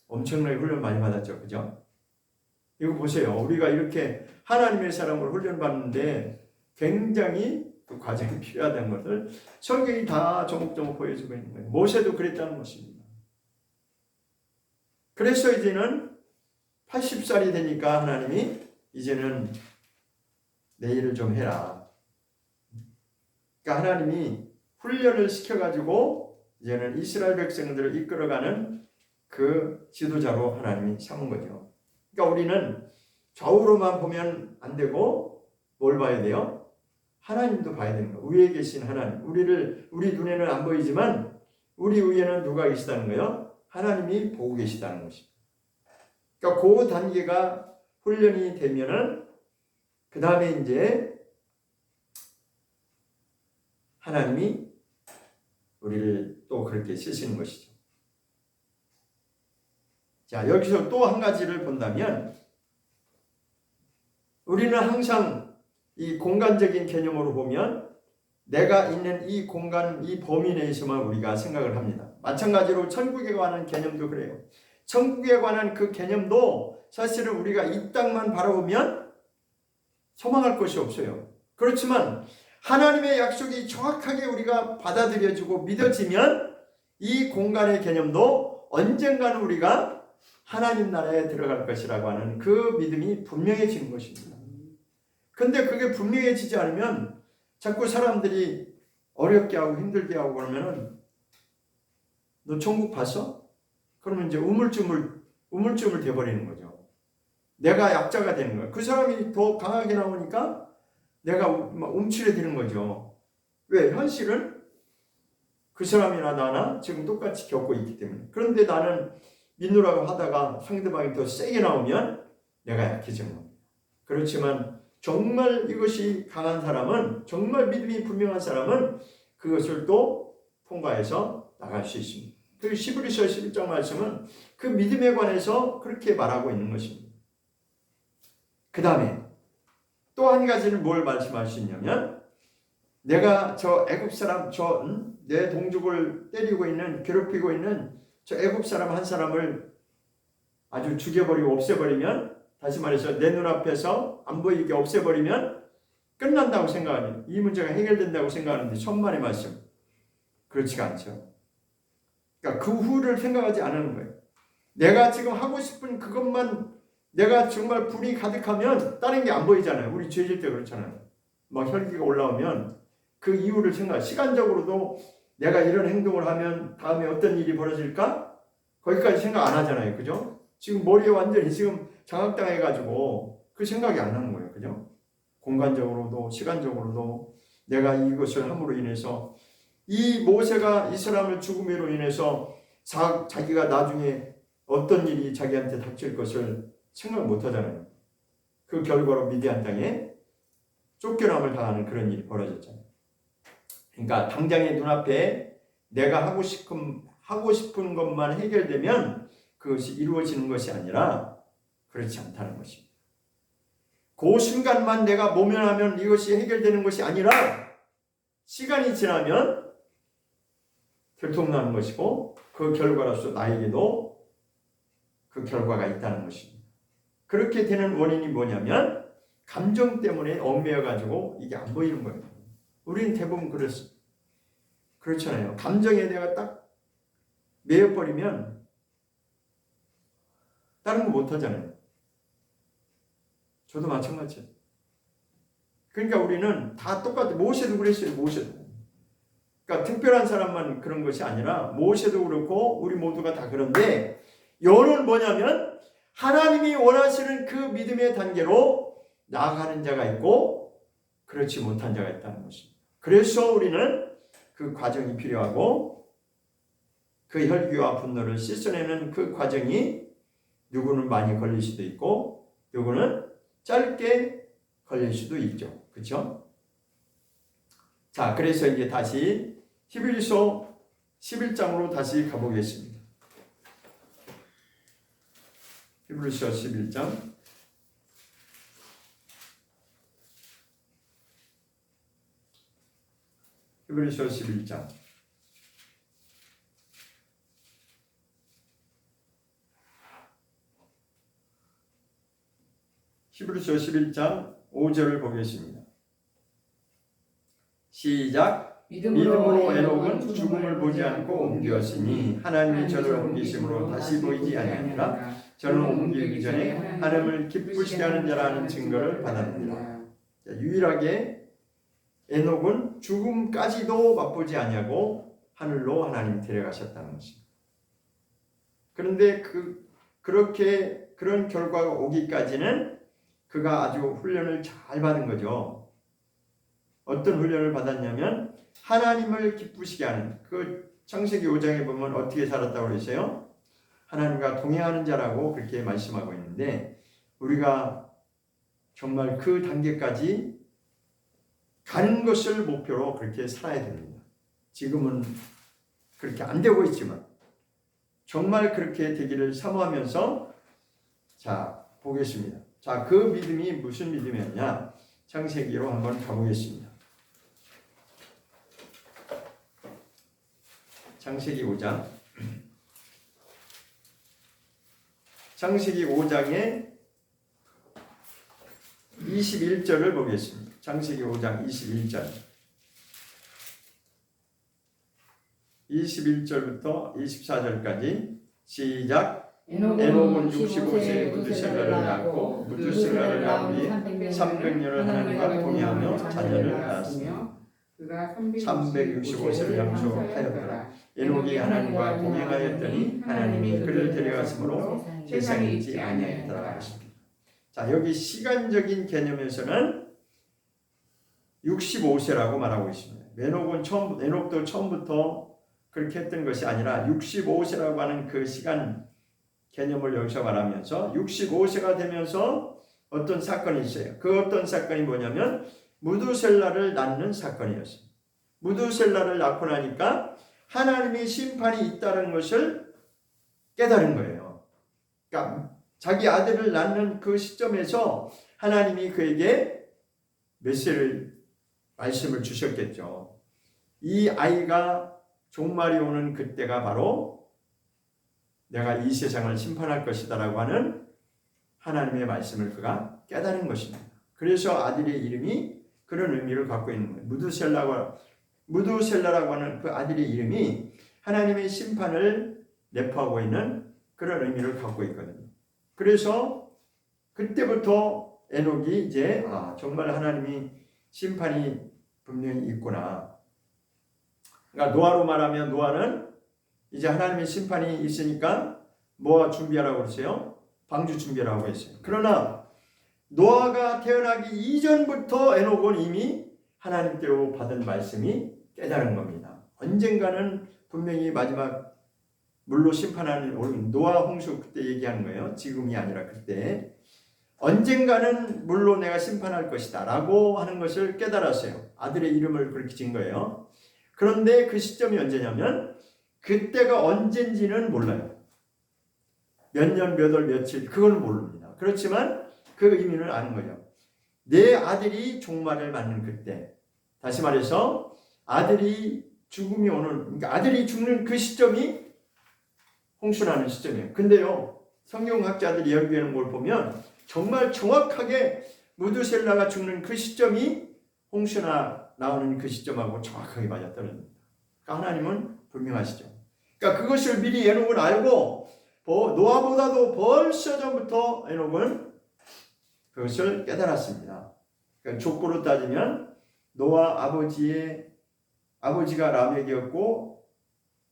엄청나게 훈련 많이 받았죠. 그죠? 이거 보세요. 우리가 이렇게 하나님의 사람으로 훈련받는데 굉장히 그 과정이 필요하다는 것을 성경이 다 조목조목 보여주고 있는 거예요. 모세도 그랬다는 것입니다. 그래서 이제는 80살이 되니까 하나님이 이제는 내 일을 좀 해라. 그러니까 하나님이 훈련을 시켜가지고 이제는 이스라엘 백성들을 이끌어가는 그 지도자로 하나님이 삼은 거죠. 그러니까 우리는 좌우로만 보면 안 되고 뭘 봐야 돼요? 하나님도 봐야 되는 거예요. 위에 계신 하나님. 우리 눈에는 안 보이지만 우리 위에는 누가 계시다는 거예요? 하나님이 보고 계시다는 것입니다. 그러니까 그 단계가 훈련이 되면은 그 다음에 이제 하나님이 우리를 또 그렇게 쓰시는 것이죠. 자, 여기서 또 한 가지를 본다면 우리는 항상 이 공간적인 개념으로 보면 내가 있는 이 공간, 이 범위 내에서만 우리가 생각을 합니다. 마찬가지로 천국에 관한 개념도 그래요. 천국에 관한 그 개념도 사실은 우리가 이 땅만 바라보면 소망할 것이 없어요. 그렇지만 하나님의 약속이 정확하게 우리가 받아들여지고 믿어지면 이 공간의 개념도 언젠가는 우리가 하나님 나라에 들어갈 것이라고 하는 그 믿음이 분명해지는 것입니다. 근데 그게 분명해지지 않으면 자꾸 사람들이 어렵게 하고 힘들게 하고 그러면은 너 천국 봤어? 그러면 이제 우물쭈물 돼버리는 거죠. 내가 약자가 되는 거예요. 그 사람이 더 강하게 나오니까 내가 움츠려드는 거죠. 왜? 현실은 그 사람이나 나나 지금 똑같이 겪고 있기 때문에. 그런데 나는 믿으라고 하다가 상대방이 더 세게 나오면 내가 약해지는 겁니다. 그렇지만 정말 이것이 강한 사람은, 정말 믿음이 분명한 사람은 그것을 또 통과해서 나갈 수 있습니다. 그 히브리서 11장 말씀은 그 믿음에 관해서 그렇게 말하고 있는 것입니다. 그 다음에 또 한 가지는 뭘 말씀할 수 있냐면 내가 저 애굽 사람, 내 동족을 때리고 있는, 괴롭히고 있는 저 애굽 사람 한 사람을 아주 죽여버리고 없애버리면, 다시 말해서 내 눈앞에서 안 보이게 없애버리면 끝난다고 생각하니, 이 문제가 해결된다고 생각하는데 천만의 말씀. 그렇지가 않죠. 그러니까 그 후를 생각하지 않는 거예요. 내가 지금 하고 싶은 그것만, 내가 정말 불이 가득하면 다른 게 안 보이잖아요. 우리 죄질 때 그렇잖아요. 막 혈기가 올라오면 그 이유를 시간적으로도 내가 이런 행동을 하면 다음에 어떤 일이 벌어질까? 거기까지 생각 안 하잖아요. 그죠? 지금 머리에 완전히 지금 장악당해가지고 그 생각이 안 나는 거예요. 그죠? 공간적으로도 시간적으로도 내가 이것을 함으로 인해서 이 모세가 이 사람을 죽음으로 인해서 자기가 나중에 어떤 일이 자기한테 닥칠 것을 생각 못 하잖아요. 그 결과로 미디안 땅에 쫓겨남을 당하는 그런 일이 벌어졌잖아요. 그러니까 당장의 눈앞에 내가 하고 싶은 것만 해결되면 그것이 이루어지는 것이 아니라 그렇지 않다는 것입니다. 그 순간만 내가 모면하면 이것이 해결되는 것이 아니라 시간이 지나면 들통나는 것이고 그 결과로서 나에게도 그 결과가 있다는 것입니다. 그렇게 되는 원인이 뭐냐면 감정 때문에 얽매여가지고 이게 안 보이는 거예요. 우리는 대부분 그렇잖아요. 감정에 내가 딱 매여버리면 다른 거 못하잖아요. 저도 마찬가지예요. 그러니까 우리는 다 똑같아. 모세도 그랬어요. 모세도. 그러니까 특별한 사람만 그런 것이 아니라 모세도 그렇고 우리 모두가 다 그런데 여는 뭐냐면 하나님이 원하시는 그 믿음의 단계로 나아가는 자가 있고 그렇지 못한 자가 있다는 것입니다. 그래서 우리는 그 과정이 필요하고 그 혈기와 분노를 씻어내는 그 과정이 누구는 많이 걸릴 수도 있고 누구는 짧게 걸릴 수도 있죠. 그렇죠? 자, 그래서 이제 다시 히브리서 11장으로 다시 가보겠습니다. 히브리서 11장 히브리서 11장 히브리서 11장 5절을 보겠습니다. 시작. 믿음으로 에녹은 죽음을 보지 않고 옮겼으니 하나님이 저를 옮기심으로 다시 보이지 아니하니라. 저는 옮기기 전에 하나님을 기쁘시게 하는 자라는 증거를 받았느니라. 유일하게 에녹은 죽음까지도 맛보지 아니하고 하늘로 하나님이 데려가셨다는 것입니다. 그런데 그렇게 그런 결과가 오기까지는 그가 아주 훈련을 잘 받은 거죠. 어떤 훈련을 받았냐면 하나님을 기쁘시게 하는, 그 창세기 5장에 보면 어떻게 살았다고 그랬어요? 하나님과 동행하는 자라고 그렇게 말씀하고 있는데 우리가 정말 그 단계까지 가는 것을 목표로 그렇게 살아야 됩니다. 지금은 그렇게 안 되고 있지만 정말 그렇게 되기를 사모하면서 자, 보겠습니다. 자, 그 믿음이 무슨 믿음이었냐? 창세기로 한번 가보겠습니다. 창세기 5장. 창세기 5장의 21절을 보겠습니다. 창세기 5장 21절. 21절부터 24절까지 시작. 에녹은 65세에 무두셀라를 낳고 무두셀라를 낳은 뒤 300년을 하나님과 동행하며 자녀를 낳았으며 그가 365세를 영속하였더라. 에녹이 하나님과 동행하였더니 하나님이 그를 데려갔으므로 세상에 있지 아니하였더라. 자, 여기 시간적인 개념에서는 65세라고 말하고 있습니다. 에녹도 처음부터 그렇게 했던 것이 아니라 65세라고 하는 그 시간 개념을 여기서 말하면서 65세가 되면서 어떤 사건이 있어요. 그 어떤 사건이 뭐냐면 무두셀라를 낳는 사건이었어요. 무두셀라를 낳고 나니까 하나님의 심판이 있다는 것을 깨달은 거예요. 그러니까 자기 아들을 낳는 그 시점에서 하나님이 그에게 메시지를 말씀을 주셨겠죠. 이 아이가 종말이 오는 그때가 바로 내가 이 세상을 심판할 것이다라고 하는 하나님의 말씀을 그가 깨달은 것입니다. 그래서 아들의 이름이 그런 의미를 갖고 있는 거예요. 무두셀라라고 하는 그 아들의 이름이 하나님의 심판을 내포하고 있는 그런 의미를 갖고 있거든요. 그래서 그때부터 에녹이 이제 정말 하나님이 심판이 분명히 있구나. 그러니까 노아로 말하면 노아는 이제 하나님의 심판이 있으니까 뭐 준비하라고 그랬어요? 방주 준비하라고 했어요. 그러나 노아가 태어나기 이전부터 에녹은 이미 하나님께로 받은 말씀이 깨달은 겁니다. 언젠가는 분명히 마지막 물로 심판하는 노아 홍수 그때 얘기하는 거예요. 지금이 아니라 그때. 언젠가는 물로 내가 심판할 것이다 라고 하는 것을 깨달았어요. 아들의 이름을 그렇게 지은 거예요. 그런데 그 시점이 언제냐면 그때가 언젠지는 몰라요. 몇 년, 몇 월, 며칠 그건 모릅니다. 그렇지만 그 의미는 아는 거죠. 내 아들이 종말을 맞는 그때. 다시 말해서 아들이 죽음이 오는, 그러니까 아들이 죽는 그 시점이 홍수나는 시점이에요. 근데요, 성경학자들이 연구하는 걸 보면 정말 정확하게 무두셀라가 죽는 그 시점이 홍수나 나오는 그 시점하고 정확하게 맞아떨어집니다. 그러니까 하나님은 분명하시죠. 그러니까 그것을 미리 에녹은 알고 노아보다도 벌써 전부터 에녹은 그것을 깨달았습니다. 그러니까 족보로 따지면 노아 아버지가 라멕이었고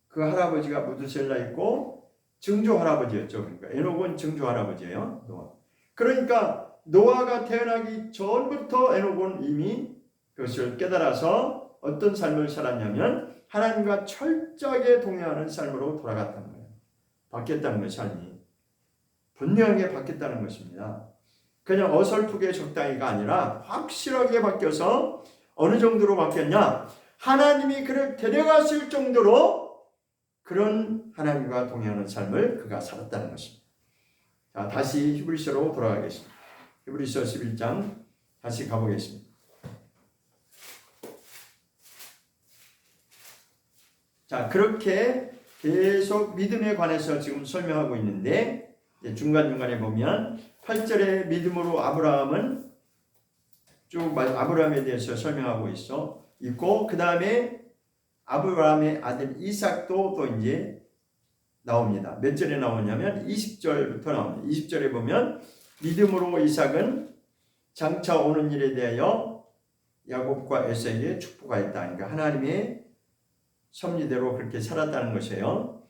그 할아버지가 무드셀라였고 증조 할아버지였죠. 그러니까 에녹은 증조 할아버지예요. 노아. 그러니까 노아가 태어나기 전부터 에녹은 이미 그것을 깨달아서 어떤 삶을 살았냐면 하나님과 철저하게 동행하는 삶으로 돌아갔다는 거예요. 바뀌었다는 거예요. 삶이. 분명하게 바뀌었다는 것입니다. 그냥 어설프게 적당히가 아니라 확실하게 바뀌어서 어느 정도로 바뀌었냐? 하나님이 그를 데려가실 정도로 그런 하나님과 동행하는 삶을 그가 살았다는 것입니다. 자, 다시 히브리서로 돌아가겠습니다. 히브리서 11장 다시 가보겠습니다. 자, 그렇게 계속 믿음에 관해서 지금 설명하고 있는데 중간중간에 보면 8절에 믿음으로 아브라함은 쭉 아브라함에 대해서 설명하고 있고 그 다음에 아브라함의 아들 이삭도 또 이제 나옵니다. 몇 절에 나오냐면 20절부터 나옵니다. 20절에 보면 믿음으로 이삭은 장차 오는 일에 대하여 야곱과 에사에게 축복하였다. 그러니까 하나님의 섭리대로 그렇게 살았다는 것이에요.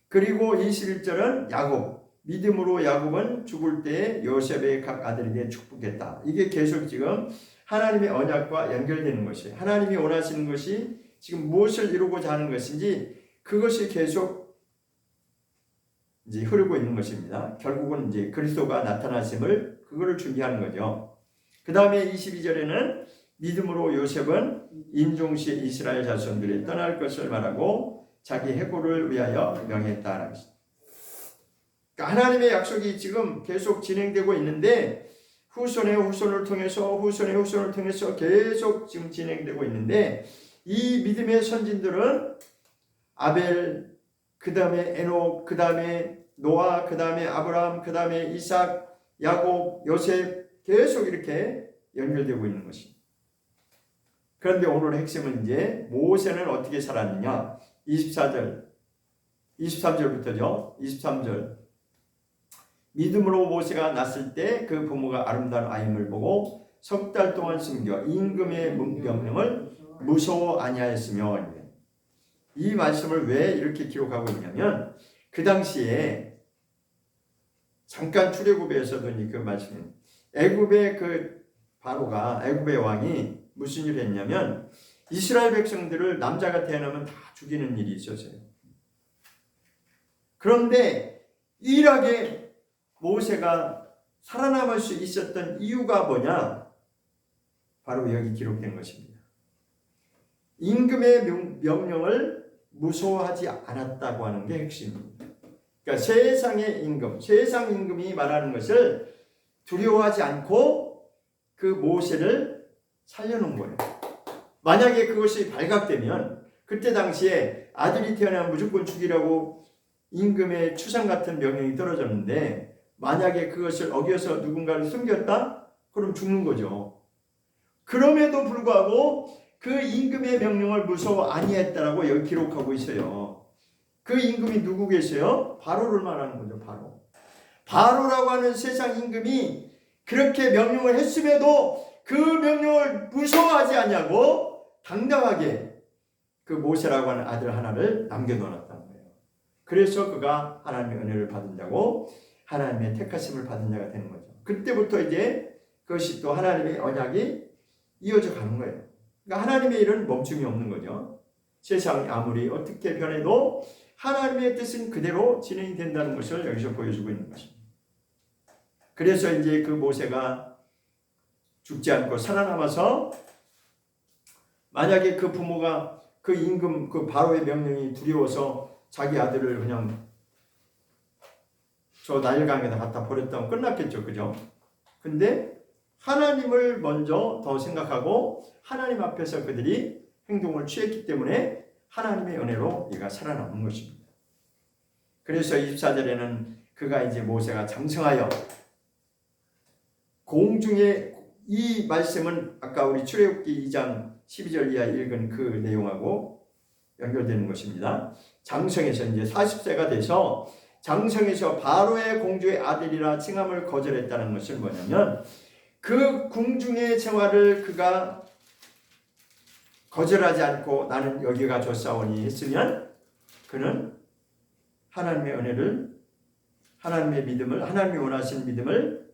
그리고 21절은 믿음으로 야곱은 죽을 때에 요셉의 각 아들에게 축복했다. 이게 계속 지금 하나님의 언약과 연결되는 것이에요. 하나님이 원하시는 것이 지금 무엇을 이루고자 하는 것인지 그것이 계속 이제 흐르고 있는 것입니다. 결국은 이제 그리스도가 나타나심을 그거를 준비하는 거죠. 그 다음에 22절에는 믿음으로 요셉은 임종시에 이스라엘 자손들이 떠날 것을 말하고 자기 해고를 위하여 명했다라는 것입니다. 그러니까 하나님의 약속이 지금 계속 진행되고 있는데 후손의 후손을 통해서 계속 지금 진행되고 있는데 이 믿음의 선진들은 아벨, 그 다음에 에녹, 그 다음에 노아, 그 다음에 아브라함, 그 다음에 이삭, 야곱, 요셉 계속 이렇게 연결되고 있는 것입니다. 그런데 오늘 핵심은 이제 모세는 어떻게 살았느냐? 23절부터죠. 23절. 믿음으로 모세가 났을 때 그 부모가 아름다운 아임을 보고 석 달 동안 숨겨 임금의 명령을 무서워 아니하였으며, 이 말씀을 왜 이렇게 기록하고 있냐면 그 당시에 잠깐 출애굽에서도 그 말씀, 애굽의 그 바로가, 애굽의 왕이 무슨 일을 했냐면 이스라엘 백성들을 남자가 태어나면 다 죽이는 일이 있었어요. 그런데 유일하게 모세가 살아남을 수 있었던 이유가 뭐냐? 바로 여기 기록된 것입니다. 임금의 명령을 무서워하지 않았다고 하는 게 핵심입니다. 그러니까 세상의 임금, 세상 임금이 말하는 것을 두려워하지 않고 그 모세를 살려놓은 거예요. 만약에 그것이 발각되면 그때 당시에 아들이 태어나면 무조건 죽이라고 임금의 추상 같은 명령이 떨어졌는데 만약에 그것을 어겨서 누군가를 숨겼다? 그럼 죽는 거죠. 그럼에도 불구하고 그 임금의 명령을 무서워 아니했다라고 여기 기록하고 있어요. 그 임금이 누구 계세요? 바로를 말하는 거죠. 바로라고 하는 세상 임금이 그렇게 명령을 했음에도 그 명령을 무서워하지 않냐고 당당하게 그 모세라고 하는 아들 하나를 남겨놓았다는 거예요. 그래서 그가 하나님의 은혜를 받은 자고 하나님의 택하심을 받은 자가 되는 거죠. 그때부터 이제 그것이 또 하나님의 언약이 이어져 가는 거예요. 그러니까 하나님의 일은 멈춤이 없는 거죠. 세상이 아무리 어떻게 변해도 하나님의 뜻은 그대로 진행이 된다는 것을 여기서 보여주고 있는 것입니다. 그래서 이제 그 모세가 죽지 않고 살아남아서 만약에 그 부모가 그 임금, 그 바로의 명령이 두려워서 자기 아들을 그냥 저 나일강에다 갖다 버렸다면 끝났겠죠. 그죠? 근데 하나님을 먼저 더 생각하고 하나님 앞에서 그들이 행동을 취했기 때문에 하나님의 은혜로 얘가 살아남은 것입니다. 그래서 24절에는 그가 이제 모세가 장성하여 공중에, 이 말씀은 아까 우리 출애굽기 2장 12절 이하 읽은 그 내용하고 연결되는 것입니다. 장성해서 이제 40세가 돼서 장성해서 바로의 공주의 아들이라 칭함을 거절했다는 것은 뭐냐면 그 궁중의 생활을 그가 거절하지 않고 나는 여기가 좋사오니 했으면 그는 하나님의 은혜를, 하나님의 믿음을, 하나님이 원하시는 믿음을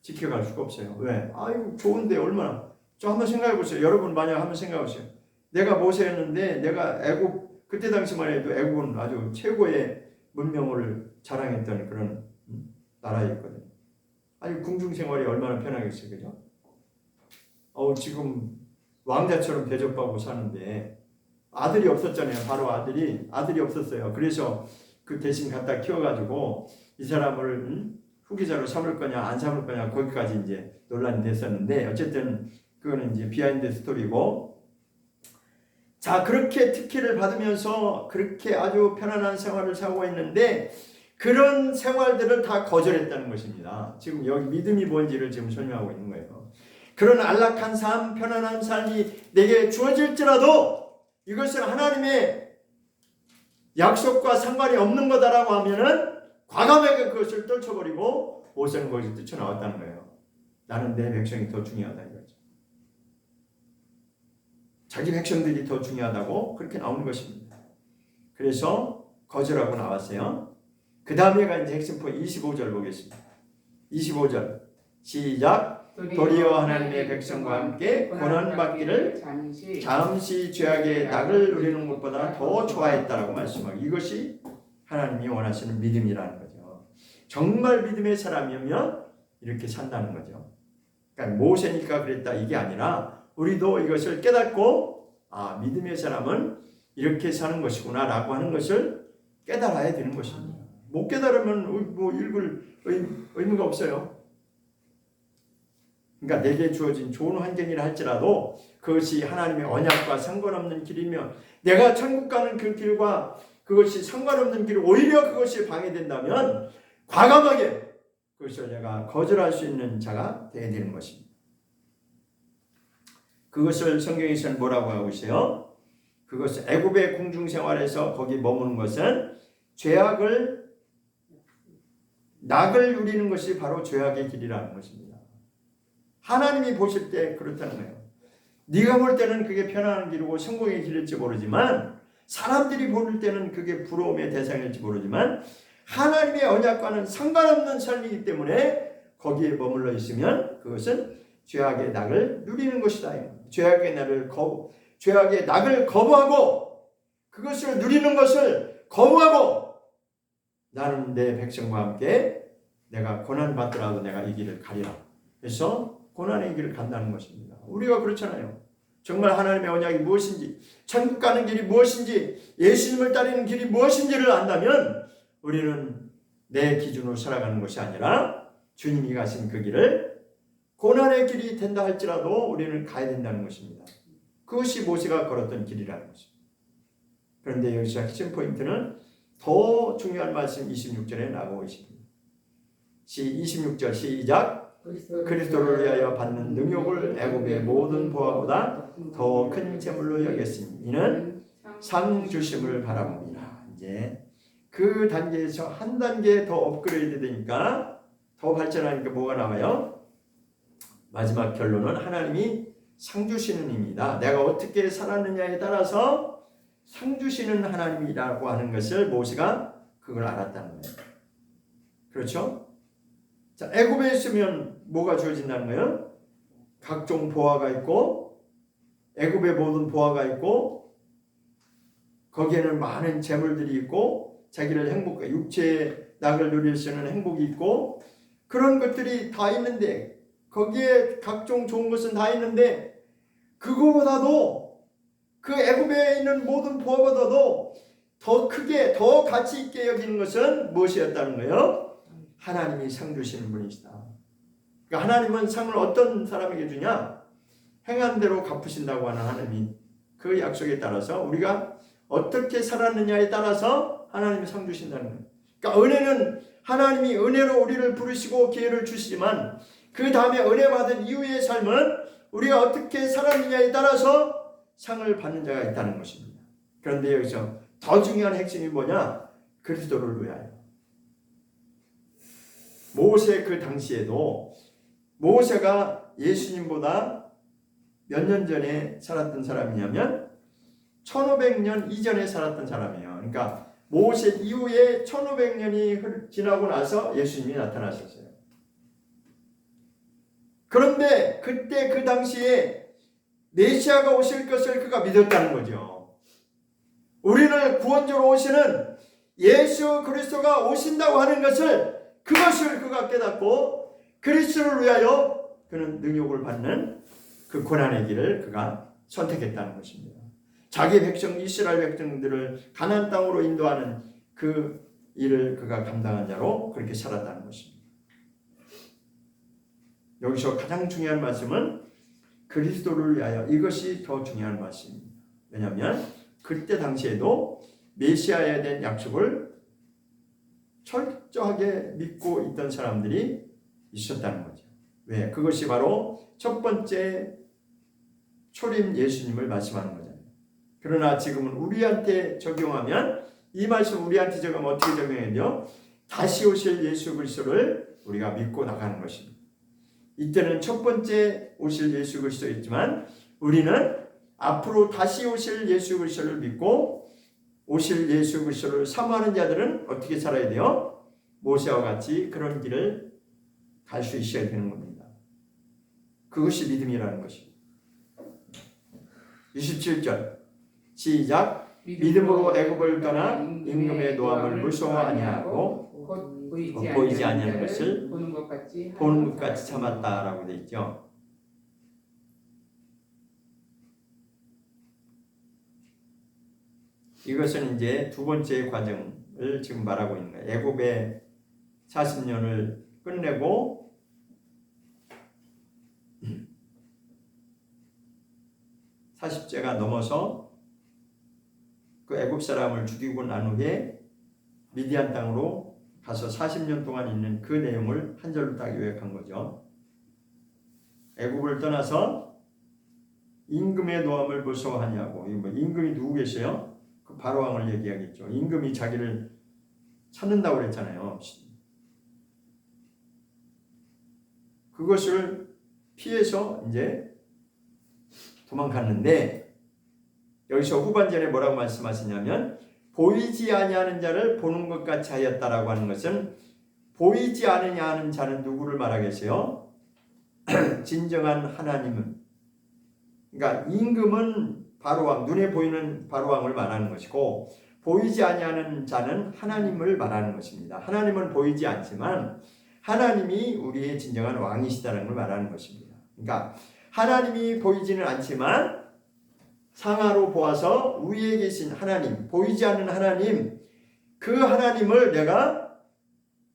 지켜갈 수가 없어요. 왜? 아이고 좋은데 얼마나. 좀 한번 생각해 보세요. 여러분 만약 한번 생각해 보세요. 내가 모세였는데 내가 애굽, 그때 당시만 해도 애굽은 아주 최고의 문명을 자랑했던 그런 나라였거든요. 아니 궁중 생활이 얼마나 편하겠어요, 그죠? 지금 왕자처럼 대접받고 사는데 아들이 없었잖아요. 바로 아들이 없었어요. 그래서 그 대신 갖다 키워가지고 이 사람을 후계자로 삼을 거냐 안 삼을 거냐 거기까지 이제 논란이 됐었는데 어쨌든 그거는 이제 비하인드 스토리고. 자, 그렇게 특혜를 받으면서 그렇게 아주 편안한 생활을 사고 있는데 그런 생활들을 다 거절했다는 것입니다. 지금 여기 믿음이 뭔지를 지금 설명하고 있는 거예요. 그런 안락한 삶, 편안한 삶이 내게 주어질지라도 이것은 하나님의 약속과 상관이 없는 거다라고 하면은 과감하게 그것을 떨쳐버리고 모세는 거기서 뛰쳐나왔다는 거예요. 나는 내 백성이 더 중요하다 이거죠. 자기 백성들이 더 중요하다고 그렇게 나오는 것입니다. 그래서 거절하고 나왔어요. 그 다음에가 이제 핵심 포인트 25절 보겠습니다. 25절 시작. 도리어 하나님의 백성과 함께 고난받기를 잠시 죄악의 낙을 누리는 것보다 더 좋아했다라고 말씀하고, 이것이 하나님이 원하시는 믿음이라는 거죠. 정말 믿음의 사람이면 이렇게 산다는 거죠. 그러니까 모세니까 그랬다 이게 아니라 우리도 이것을 깨닫고 믿음의 사람은 이렇게 사는 것이구나 라고 하는 것을 깨달아야 되는 것입니다. 못 깨달으면 뭐 읽을 의미가 없어요. 그러니까 내게 주어진 좋은 환경이라 할지라도 그것이 하나님의 언약과 상관없는 길이면, 내가 천국 가는 그 길과 그것이 상관없는 길, 오히려 그것이 방해된다면 과감하게 그것을 내가 거절할 수 있는 자가 되어야 되는 것입니다. 그것을 성경에서는 뭐라고 하고 있어요? 그것은 애굽의 궁중 생활에서 거기 머무는 것은 낙을 누리는 것이 바로 죄악의 길이라는 것입니다. 하나님이 보실 때 그렇다는 거예요. 네가 볼 때는 그게 편안한 길이고 성공의 길일지 모르지만, 사람들이 볼 때는 그게 부러움의 대상일지 모르지만, 하나님의 언약과는 상관없는 삶이기 때문에 거기에 머물러 있으면 그것은 죄악의 낙을 누리는 것이다. 죄악의 낙을 거부하고 그것을 누리는 것을 거부하고 나는 내 백성과 함께 내가 고난받더라도 내가 이 길을 가리라. 그래서 고난의 길을 간다는 것입니다. 우리가 그렇잖아요. 정말 하나님의 언약이 무엇인지, 천국 가는 길이 무엇인지, 예수님을 따르는 길이 무엇인지를 안다면 우리는 내 기준으로 살아가는 것이 아니라 주님이 가신 그 길을, 고난의 길이 된다 할지라도 우리는 가야 된다는 것입니다. 그것이 모세가 걸었던 길이라는 것입니다. 그런데 여기서 핵심 포인트는 더 중요한 말씀 26절에 나오고 있습니다. 26절 시작. 그리스도를 위하여 받는 능욕을 애굽의 모든 보화보다 더 큰 재물로 여겼으니 이는 상 주심을 바라봅니다. 이제 그 단계에서 한 단계 더 업그레이드 되니까, 더 발전하니까 뭐가 나와요? 마지막 결론은 하나님이 상 주시는 입니다. 내가 어떻게 살았느냐에 따라서 상 주시는 하나님이라고 하는 것을 모세가 그걸 알았다는 거예요. 그렇죠? 자, 애굽에 있으면 뭐가 주어진다는 거예요? 각종 보화가 있고, 애굽의 모든 보화가 있고, 거기에는 많은 재물들이 있고, 자기를 육체의 낙을 누릴 수 있는 행복이 있고, 그런 것들이 다 있는데, 거기에 각종 좋은 것은 다 있는데, 그거보다도 그 애굽에 있는 모든 보화보다도 더 크게, 더 가치 있게 여기는 것은 무엇이었다는 거예요? 하나님이 상 주시는 분이시다. 그러니까 하나님은 상을 어떤 사람에게 주냐? 행한 대로 갚으신다고 하는 하나님이, 그 약속에 따라서 우리가 어떻게 살았느냐에 따라서 하나님이 상 주신다는 거예요. 그러니까 은혜는 하나님이 은혜로 우리를 부르시고 기회를 주시지만, 그 다음에 은혜 받은 이후의 삶은 우리가 어떻게 살았느냐에 따라서 상을 받는 자가 있다는 것입니다. 그런데 여기서 더 중요한 핵심이 뭐냐? 그리스도를 위하여. 모세 그 당시에도 모세가 예수님보다 몇 년 전에 살았던 사람이냐면 1500년 이전에 살았던 사람이에요. 그러니까 모세 이후에 1500년이 지나고 나서 예수님이 나타나셨어요. 그런데 그때 그 당시에 메시아가 오실 것을 그가 믿었다는 거죠. 우리를 구원주로 오시는 예수 그리스도가 오신다고 하는 그것을 그가 깨닫고 그리스도를 위하여 그는 능욕을 받는 그 고난의 길을 그가 선택했다는 것입니다. 자기 백성 이스라엘 백성들을 가나안 땅으로 인도하는 그 일을 그가 감당한 자로 그렇게 살았다는 것입니다. 여기서 가장 중요한 말씀은 그리스도를 위하여, 이것이 더 중요한 말씀입니다. 왜냐하면 그때 당시에도 메시아에 대한 약속을 철저하게 믿고 있던 사람들이 있었다는 거죠. 왜? 그것이 바로 첫 번째 초림 예수님을 말씀하는 거잖아요. 그러나 지금은 우리한테 적용하면, 이 말씀 우리한테 적용하면 어떻게 적용해야 돼요? 다시 오실 예수 그리스도를 우리가 믿고 나가는 것입니다. 이때는 첫 번째 오실 예수 그리스도였지만 우리는 앞으로 다시 오실 예수 그리스도를 믿고 오실 예수 그리스도를 사모하는 자들은 어떻게 살아야 돼요? 모세와 같이 그런 길을 갈 수 있어야 되는 겁니다. 그것이 믿음이라는 것입니다. 27절 시작. 믿음으로 애굽을 떠나 임금의 노함을 무서워 아니하고 보이지 아니하는 것을 보는 것 같이 참았다라고 되어 있죠. 이것은 이제 두 번째 과정을 지금 말하고 있는 거예요. 애굽의 40년을 끝내고 (40제가) 넘어서 그 애굽 사람을 죽이고 난 후에 미디안 땅으로 가서 40년 동안 있는 그 내용을 한 절로 딱 요약한 거죠. 애굽을 떠나서 임금의 노함을 무서워하냐고. 임금이 누구 계세요? 그 바로왕을 얘기하겠죠. 임금이 자기를 찾는다고 그랬잖아요. 그것을 피해서 이제 도망갔는데, 여기서 후반전에 뭐라고 말씀하시냐면 보이지 아니하는 자를 보는 것 같이 하였다라고 하는 것은, 보이지 않으냐 하는 자는 누구를 말하겠어요? 진정한 하나님은, 그러니까 임금은 바로왕, 눈에 보이는 바로왕을 말하는 것이고, 보이지 아니하는 자는 하나님을 말하는 것입니다. 하나님은 보이지 않지만 하나님이 우리의 진정한 왕이시다는 걸 말하는 것입니다. 그러니까 하나님이 보이지는 않지만 상하로 보아서 위에 계신 하나님, 보이지 않는 하나님, 그 하나님을 내가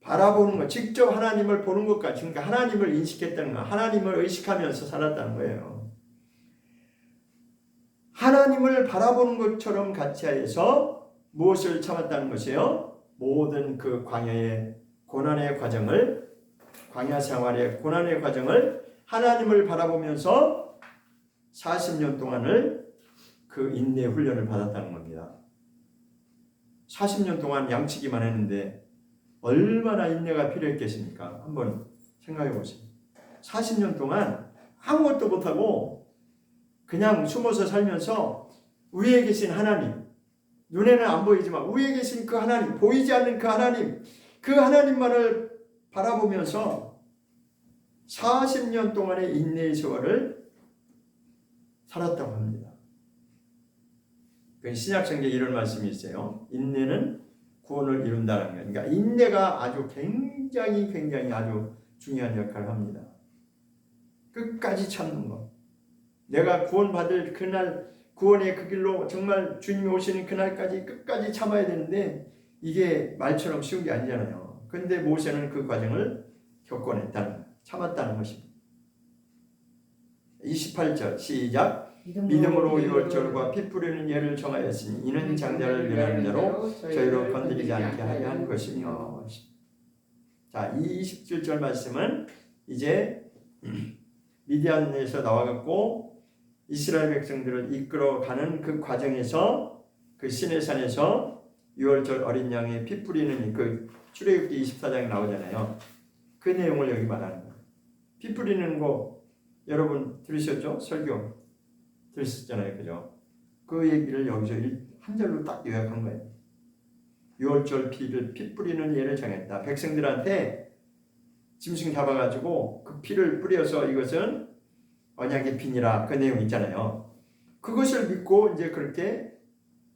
바라보는 것, 직접 하나님을 보는 것 같이, 그러니까 하나님을 인식했다는 거, 하나님을 의식하면서 살았다는 거예요. 하나님을 바라보는 것처럼 같이 하여서 무엇을 참았다는 것이에요? 모든 그 광야의 고난의 과정을, 광야 생활의 고난의 과정을 하나님을 바라보면서 40년 동안을 그 인내 훈련을 받았다는 겁니다. 40년 동안 양치기만 했는데 얼마나 인내가 필요했겠습니까? 한번 생각해 보세요. 40년 동안 아무것도 못하고 그냥 숨어서 살면서 위에 계신 하나님, 눈에는 안 보이지만 위에 계신 그 하나님, 보이지 않는 그 하나님, 그 하나님만을 바라보면서 40년 동안의 인내의 세월을 살았다고 합니다. 신약성경에 이런 말씀이 있어요. 인내는 구원을 이룬다는 거예요. 그러니까 인내가 아주 굉장히 아주 중요한 역할을 합니다. 끝까지 참는 것. 내가 구원받을 그날, 구원의 그 길로 정말 주님이 오시는 그날까지 끝까지 참아야 되는데 이게 말처럼 쉬운 게 아니잖아요. 그런데 모세는 그 과정을 참았다는 것입니다. 28절 시작. 믿음으로 6월절과 피 뿌리는 예를 정하였으니 이는 장자를 멸하는 자로 저희로 건드리지 않게 하려 한 것이며. 자, 이 27절 말씀은 이제 미디안에서 나와갖고 이스라엘 백성들을 이끌어가는 그 과정에서, 그 시내산에서 6월절 어린 양의 피 뿌리는 그 출애굽기 24장에 나오잖아요. 그 내용을 여기 말하는 거예요. 피 뿌리는 거 여러분 들으셨죠? 설교 들으셨잖아요, 그죠? 그 얘기를 여기서 한 절로 딱 요약한 거예요. 유월절 피를 피 뿌리는 예를 정했다. 백성들한테 짐승 잡아가지고 그 피를 뿌려서 이것은 언약의 피니라 그 내용 있잖아요. 그것을 믿고 이제 그렇게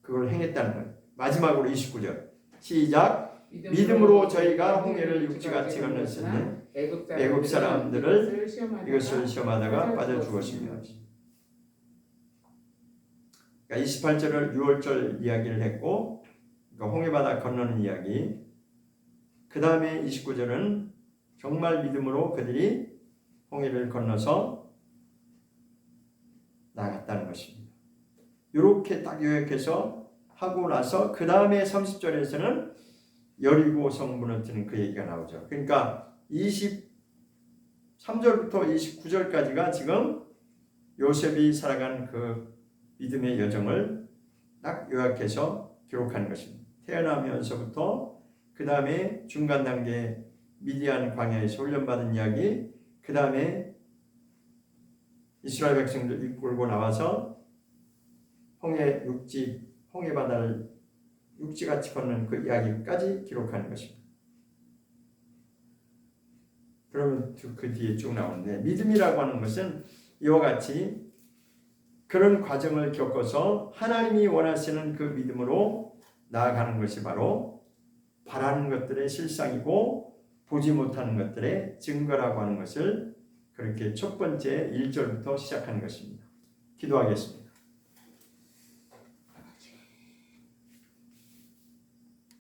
그걸 행했다는 거예요. 마지막으로 29절 시작. 믿음으로 저희가 홍해를 육지같이 건넜으니 애굽 사람들을 이것을 시험하다가 빠져 죽었으며. 그러니까 28절을 유월절 이야기를 했고, 그러니까 홍해바다 건너는 이야기. 그 다음에 29절은 정말 믿음으로 그들이 홍해를 건너서 나갔다는 것입니다. 이렇게 딱 요약해서 하고 나서 그 다음에 30절에서는 여리고 성 무너뜨리는 그 얘기가 나오죠. 그러니까 23절부터 29절까지가 지금 요셉이 살아간 그 믿음의 여정을 딱 요약해서 기록하는 것입니다. 태어나면서부터 그 다음에 중간 단계 미디안 광야에서 훈련받은 이야기, 그 다음에 이스라엘 백성들 이끌고 나와서 홍해 바다를 육지같이 걷는 그 이야기까지 기록하는 것입니다. 그러면 그 뒤에 쭉 나오는데, 믿음이라고 하는 것은 이와 같이 그런 과정을 겪어서 하나님이 원하시는 그 믿음으로 나아가는 것이 바로 바라는 것들의 실상이고 보지 못하는 것들의 증거라고 하는 것을 그렇게 첫 번째 1절부터 시작하는 것입니다. 기도하겠습니다.